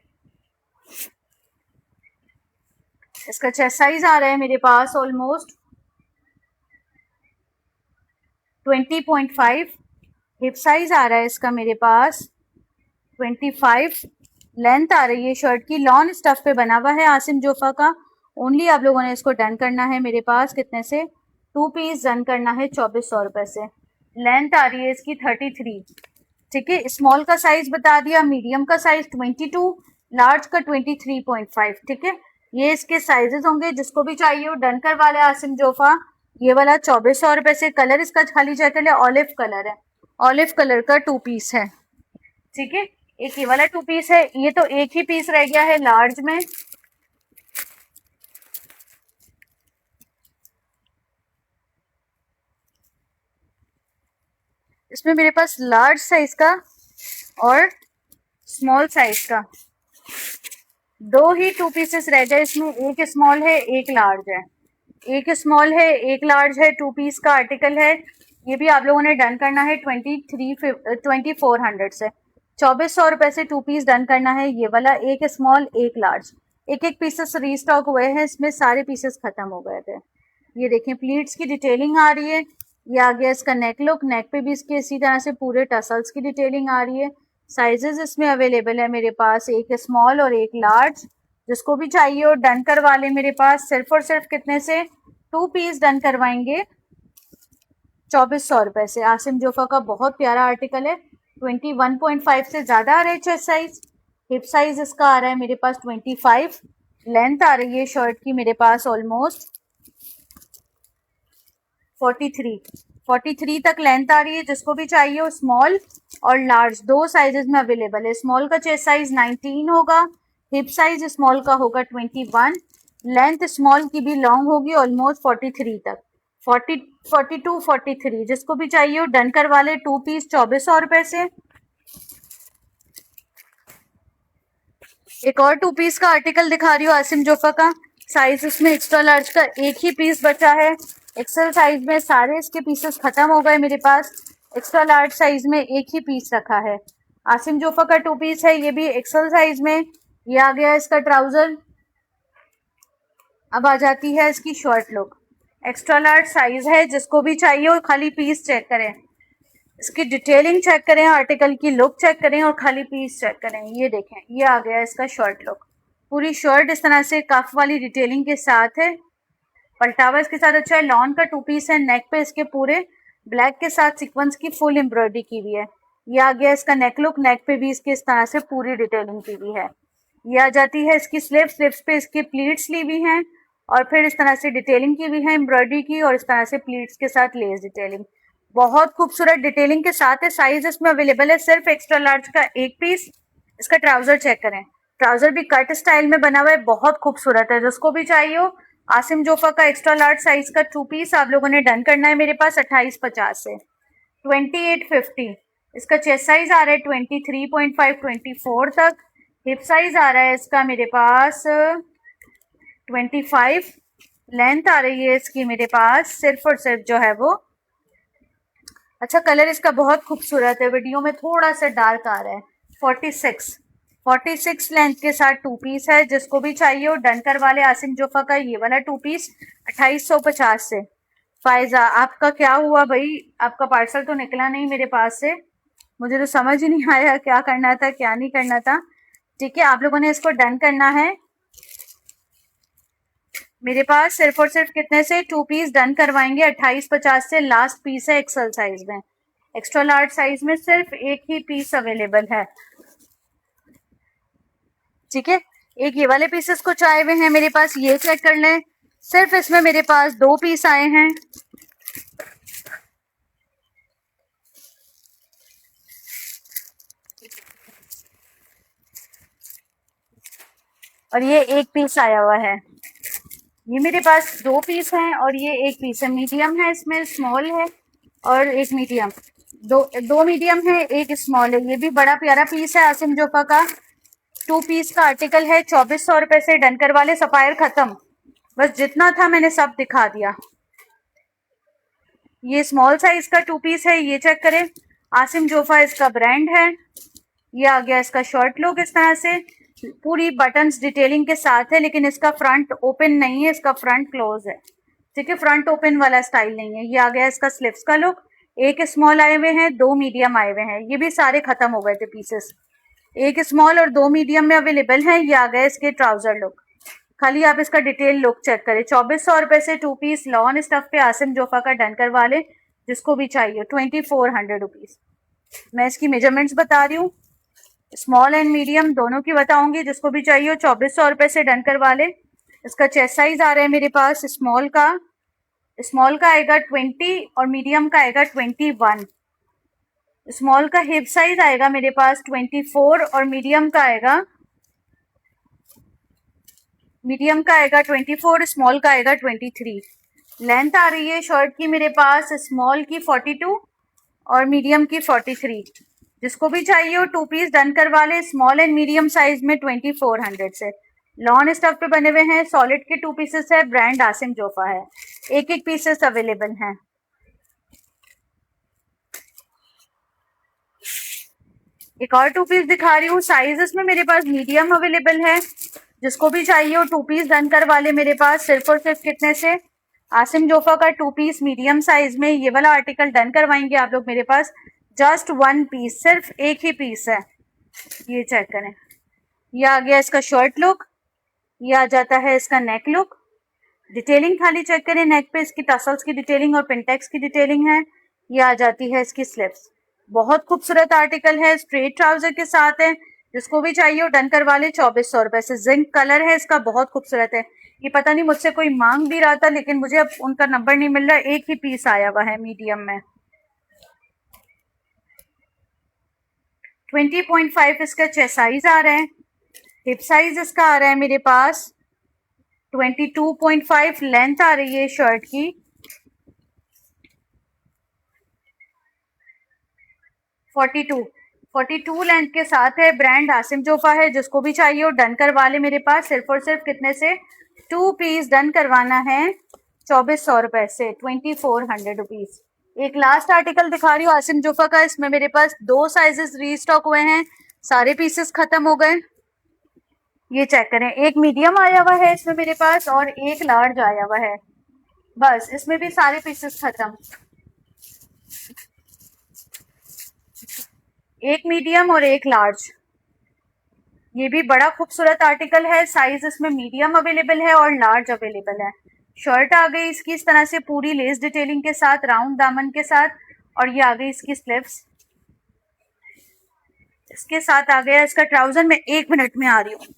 इसका चेस्ट साइज आ रहा है मेरे पास ऑलमोस्ट 20.5। हिप साइज आ रहा है इसका मेरे पास 25। लेंथ आ रही है शर्ट की, लॉन स्टफ पे बना हुआ है आसिम जोफा का। ओनली आप लोगों ने इसको डन करना है मेरे पास कितने से, 2 पीस डन करना है 2400 रुपए से। लेंथ आ रही है इसकी 33, ठीक है। स्मॉल का साइज बता दिया, मीडियम का साइज 22, लार्ज का 23.5, ठीक है। ये इसके साइजेस होंगे। जिसको भी चाहिए वो डन करवा ले आसिम जोफा। ये वाला 2400 रुपए से। कलर इसका खाली चेक कर ले, ऑलिव कलर है, ऑलिव कलर का 2 पीस है, ठीक है। एक ये वाला 2 पीस है। ये तो एक ही पीस रह गया है लार्ज में। इसमें मेरे पास लार्ज साइज का और स्मॉल साइज का 2 ही 2 पीसेस रह गए इसमें। एक स्मॉल है एक लार्ज है, एक स्मॉल है एक लार्ज है। 2 पीस का आर्टिकल है। ये भी आप लोगों ने डन करना है 2400 से। 2400 रुपए से 2 पीस डन करना है। ये वाला एक स्मॉल एक लार्ज, एक एक पीसेस रीस्टॉक हुए हैं, इसमें सारे पीसेस खत्म हो गए थे। ये देखें प्लीट्स की डिटेलिंग आ रही है। ये आ गया इसका नेक लुक, नेक पे भी इसके इसी तरह से पूरे टसल्स की डिटेलिंग आ रही है। साइजेस इसमें अवेलेबल है मेरे पास, एक स्मॉल और एक लार्ज। जिसको भी चाहिए और डन करवा ले मेरे पास। सिर्फ और सिर्फ कितने से, 2 पीस डन करवाएंगे 2400 रुपए से। आसिम जोफा का बहुत प्यारा आर्टिकल है। 21.5 से ज्यादा आ रहा है चेस्ट साइज। हिप साइज इसका आ रहा है मेरे पास 25। लेंथ आ रही है शर्ट की मेरे पास ऑलमोस्ट 43 तक लेंथ आ रही है। जिसको भी चाहिए वो स्मॉल और लार्ज 2 साइजेस में अवेलेबल है। स्मॉल का चेस्ट साइज 19 होगा, हिप साइज स्मॉल का होगा 21, लेंथ स्मॉल की भी लॉन्ग होगी ऑलमोस्ट 43 तक, 42 43। जिसको भी चाहिए वो डन करवा ले। 2 पीस 2400 रुपए से। एक और 2 पीस का आर्टिकल दिखा रही हूँ आसिम जोफा का। साइज इसमें एक्स्ट्रा लार्ज का एक ही पीस बचा है। एक्सेल साइज में सारे इसके पीसेस खत्म हो गए मेरे पास। एक्स्ट्रा लार्ज साइज में एक ही पीस रखा है। आसिम जोफा का 2 पीस है, ये भी एक्सेल साइज में। ये आ गया इसका ट्राउजर। अब आ जाती है इसकी shirt look. Extra large size है। जिसको भी चाहिए वो खाली पीस चेक करें, इसकी डिटेलिंग चेक करें, आर्टिकल की लुक चेक करें और खाली पीस चेक करें। ये देखें, ये आ गया इसका शर्ट लुक। पूरी शर्ट इस तरह से कफ वाली डिटेलिंग के साथ है। पलटावा इसके साथ अच्छा है। लॉन का 2 पीस है। नेक पे इसके पूरे ब्लैक के साथ सीक्वेंस की फुल एम्ब्रॉयडरी की हुई है। ये आ गया इसका नेक लुक। नेक पे भी इसके इस तरह से पूरी डिटेलिंग की हुई है। ये आ जाती है इसकी स्लिप्स। स्लिप्स पे इसके प्लीट्स ली हुई हैं और फिर इस तरह से डिटेलिंग की हुई है एम्ब्रॉयडरी की, और इस तरह से प्लीट्स के साथ लेस डिटेलिंग। बहुत खूबसूरत डिटेलिंग के साथ है। साइज इसमें अवेलेबल है सिर्फ एक्स्ट्रा लार्ज का एक पीस। इसका ट्राउजर चेक करें, ट्राउजर भी कट स्टाइल में बना हुआ है, बहुत खूबसूरत है। जिसको भी चाहिए हो आसिम जोफा का एक्स्ट्रा लार्ज साइज का 2 पीस आप लोगों ने डन करना है मेरे पास 2850 से। 2850 इसका चेस्ट साइज आ रहा है 23.5 24 तक। हिप साइज आ रहा है इसका मेरे पास 25। लेंथ आ रही है इसकी मेरे पास सिर्फ और सिर्फ जो है वो, अच्छा कलर इसका बहुत खूबसूरत है, वीडियो में थोड़ा सा डार्क आ रहा है। 46 लेंथ के साथ 2 पीस है। जिसको भी चाहिए वो डन करवा ले आसिम जोफा का ये वाला 2 पीस 2850 से। फायजा आपका क्या हुआ भाई, आपका पार्सल तो निकला नहीं मेरे पास से, मुझे तो समझ ही नहीं आया क्या करना था क्या नहीं करना था। ठीक है, आप लोगों ने इसको डन करना है मेरे पास सिर्फ और सिर्फ कितने से 2 पीस डन करवाएंगे 2850 से। लास्ट पीस है एक्सल साइज में, एक्स्ट्रा लार्ज साइज में सिर्फ एक ही पीस अवेलेबल है। ठीक है, एक ये वाले पीसेस कुछ आए हुए हैं मेरे पास, ये चेक कर लें। सिर्फ इसमें मेरे पास 2 पीस आए हैं। और ये एक पीस आया हुआ है। ये मेरे पास 2 पीस हैं और ये एक पीस है। मीडियम है, इसमें स्मॉल है और एक मीडियम। दो मीडियम है, एक स्मॉल है। ये भी बड़ा प्यारा पीस है आसिम जोफा का। 2 पीस का आर्टिकल है। 2400 रुपए से डन करवा ले। सफायर खत्म, बस जितना था मैंने सब दिखा दिया। ये स्मॉल साइज का 2 पीस है, ये चेक करें। आसिम जोफा इसका ब्रांड है। ये आ गया इसका शर्ट लुक इस तरह से, पूरी बटन्स डिटेलिंग के साथ है, लेकिन इसका फ्रंट ओपन नहीं है, इसका फ्रंट क्लोज है। ठीक है, फ्रंट ओपन वाला स्टाइल नहीं है। ये आ गया इसका स्लीव्स का लुक। एक स्मॉल आए हुए हैं, 2 मीडियम आए हुए हैं। ये भी सारे खत्म हो गए थे पीसेस। एक स्मॉल और 2 मीडियम में अवेलेबल है। ये आ गया इसके ट्राउजर लुक। खाली आप इसका डिटेल लुक चेक करें। 2400 रुपए से 2 पीस लॉन स्टफ पे आसिम जोफा का डन करवा ले, जिसको भी चाहिए। 2400 रुपीज। मैं इसकी मेजरमेंट्स बता रही हूँ, स्मॉल एंड मीडियम दोनों की बताऊंगी। जिसको भी चाहिए 2400 रुपए से डन करवा ले। इसका चेस्ट साइज आ रहा है मेरे पास स्मॉल का आएगा 20 और मीडियम का आएगा 21। स्मॉल का हिप साइज आएगा मेरे पास 24 और मीडियम का आएगा 24, स्मॉल का आएगा 23। लेंथ आ रही है शर्ट की मेरे पास स्मॉल की 42 और मीडियम की 43। जिसको भी चाहिए वो 2 पीस डन करवा ले। स्मॉल एंड मीडियम साइज में 2400 से। लॉन स्टफ पे बने हुए हैं, सॉलिड के 2 पीसेस है, ब्रांड आसिम जोफा है। एक एक पीसेस अवेलेबल हैं। एक और 2 पीस दिखा रही हूँ। साइजेस में मेरे पास मीडियम अवेलेबल है। जिसको भी चाहिए वो 2 पीस डन करवा ले मेरे पास। सिर्फ और सिर्फ कितने से आसिम जोफा का 2 पीस मीडियम साइज में ये वाला आर्टिकल डन करवाएंगे आप लोग मेरे पास। जस्ट 1 पीस, सिर्फ एक ही पीस है। ये चेक करें। ये आ गया इसका शर्ट लुक। ये आ जाता है इसका नेक लुक। डिटेलिंग खाली चेक करें। नेक पे इसकी टसल्स की डिटेलिंग और पिंटेक्स की डिटेलिंग है। ये आ जाती है इसकी स्लिप्स। बहुत खूबसूरत आर्टिकल है, स्ट्रेट ट्राउजर के साथ है। जिसको भी चाहिए वो डन करवा ले। 2400 रुपए से। जिंक कलर है इसका, बहुत खूबसूरत है। ये पता नहीं मुझसे कोई मांग भी रहा था, लेकिन मुझे अब उनका नंबर नहीं मिल रहा। एक ही पीस आया हुआ है मीडियम में। 20.5 इसका चेस्ट साइज आ रहा है। हिप साइज इसका आ रहा है मेरे पास 22.5। लेंथ आ रही है शर्ट की 42 लेंथ के साथ है। ब्रांड आसिम जोफा है। जिसको भी चाहिए वो डन करवा ले मेरे पास। सिर्फ और सिर्फ कितने से 2 पीस डन करवाना है 2400 रुपए से। 2400 रुपीज। एक लास्ट आर्टिकल दिखा रही हूँ आसिम जोफा का। इसमें मेरे पास 2 साइजेस रीस्टॉक हुए हैं, सारे पीसेस खत्म हो गए। ये चेक करें। एक मीडियम आया हुआ है इसमें मेरे पास और एक लार्ज आया हुआ है। बस इसमें भी सारे पीसेस खत्म। एक मीडियम और एक लार्ज। ये भी बड़ा खूबसूरत आर्टिकल है। साइज इसमें मीडियम अवेलेबल है और लार्ज अवेलेबल है। शर्ट आ गई इसकी इस तरह से पूरी लेस डिटेलिंग के साथ, राउंड दामन के साथ। और ये आ गई इसकी स्लीव्स। इसके साथ आ गया इसका ट्राउजर। मैं 1 मिनट में आ रही हूँ।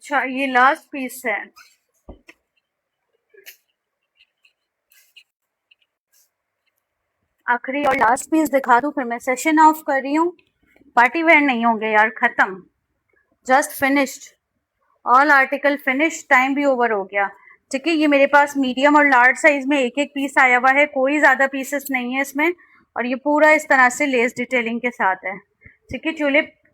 अच्छा, ये लास्ट पीस है। आखिरी और लास्ट पीस दिखा दूं, फिर मैं सेशन ऑफ कर रही हूँ। पार्टी वेयर नहीं होंगे यार, खत्म, just finished, all article finish, time भी ओवर हो गया। ठीक है, ये मेरे पास मीडियम और लार्ज साइज में एक एक पीस आया हुआ है, कोई ज्यादा पीसेस नहीं है इसमें, और ये पूरा इस तरह से लेस डिटेलिंग के साथ है। ठीक है,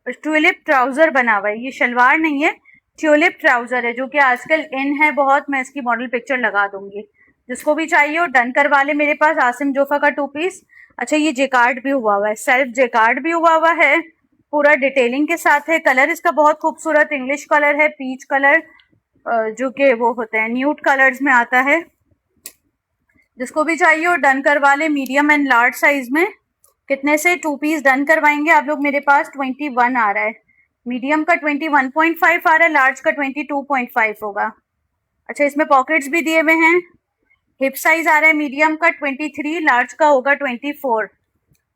ट्यूलिप ट्राउजर बना हुआ है, ये शलवार नहीं है, ट्यूलिप ट्राउजर है, जो कि आजकल इन है बहुत। मैं इसकी मॉडल पिक्चर लगा दूंगी, जिसको भी चाहिए हो डन करवा ले। मेरे पास आसिम जोफा का 2 पीस। अच्छा, ये जेकार्ड भी हुआ हुआ है, सेल्फ जेकार्ड भी हुआ हुआ है, पूरा डिटेलिंग के साथ है। कलर इसका बहुत खूबसूरत इंग्लिश कलर है, पीच कलर, जो कि वो होते हैं न्यूड कलर्स में आता है। जिसको भी चाहिए हो डन करवा ले, मीडियम एंड लार्ज साइज में। कितने से 2 पीस डन करवाएंगे आप लोग? मेरे पास 21 आ रहा है, मीडियम का 21.5 आ रहा है, लार्ज का 22.5 होगा। अच्छा, इसमें पॉकेट्स भी दिए हुए हैं। हिप साइज आ रहा है मीडियम का 23, लार्ज का होगा 24।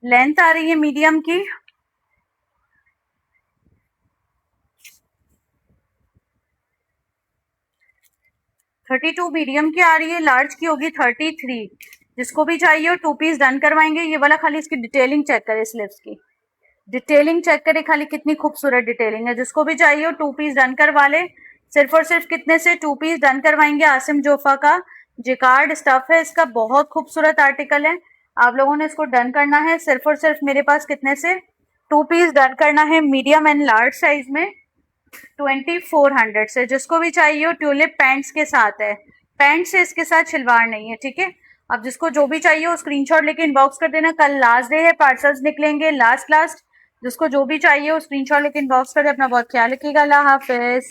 लेंथ आ रही है मीडियम की 32, मीडियम की आ रही है, लार्ज की होगी 33। जिसको भी चाहिए हो 2 पीस डन करवाएंगे। ये वाला खाली इसकी डिटेलिंग चेक करे, स्लीव्स की डिटेलिंग चेक करे खाली, कितनी खूबसूरत डिटेलिंग है। जिसको भी चाहिए हो 2 पीस डन करवा ले। सिर्फ और सिर्फ कितने से 2 पीस डन करवाएंगे? आसिम जोफा का जिकार्ड स्टफ है इसका, बहुत खूबसूरत आर्टिकल है। आप लोगों ने इसको डन करना है, सिर्फ और सिर्फ मेरे पास कितने से 2 पीस डन करना है, मीडियम एंड लार्ज साइज में, 2400 से। जिसको भी चाहिए हो, ट्यूलिप पैंट्स के साथ है, पैंट से इसके साथ शलवार नहीं है। ठीक है, अब जिसको जो भी चाहिए हो स्क्रीनशॉट लेके इनबॉक्स कर देना। कल लास्ट डे है, पार्सल्स निकलेंगे लास्ट। जिसको जो भी चाहिए हो स्क्रीनशॉट लेके इनबॉक्स कर दे। अपना बहुत ख्याल रखिएगा, अल्लाह हाफिज।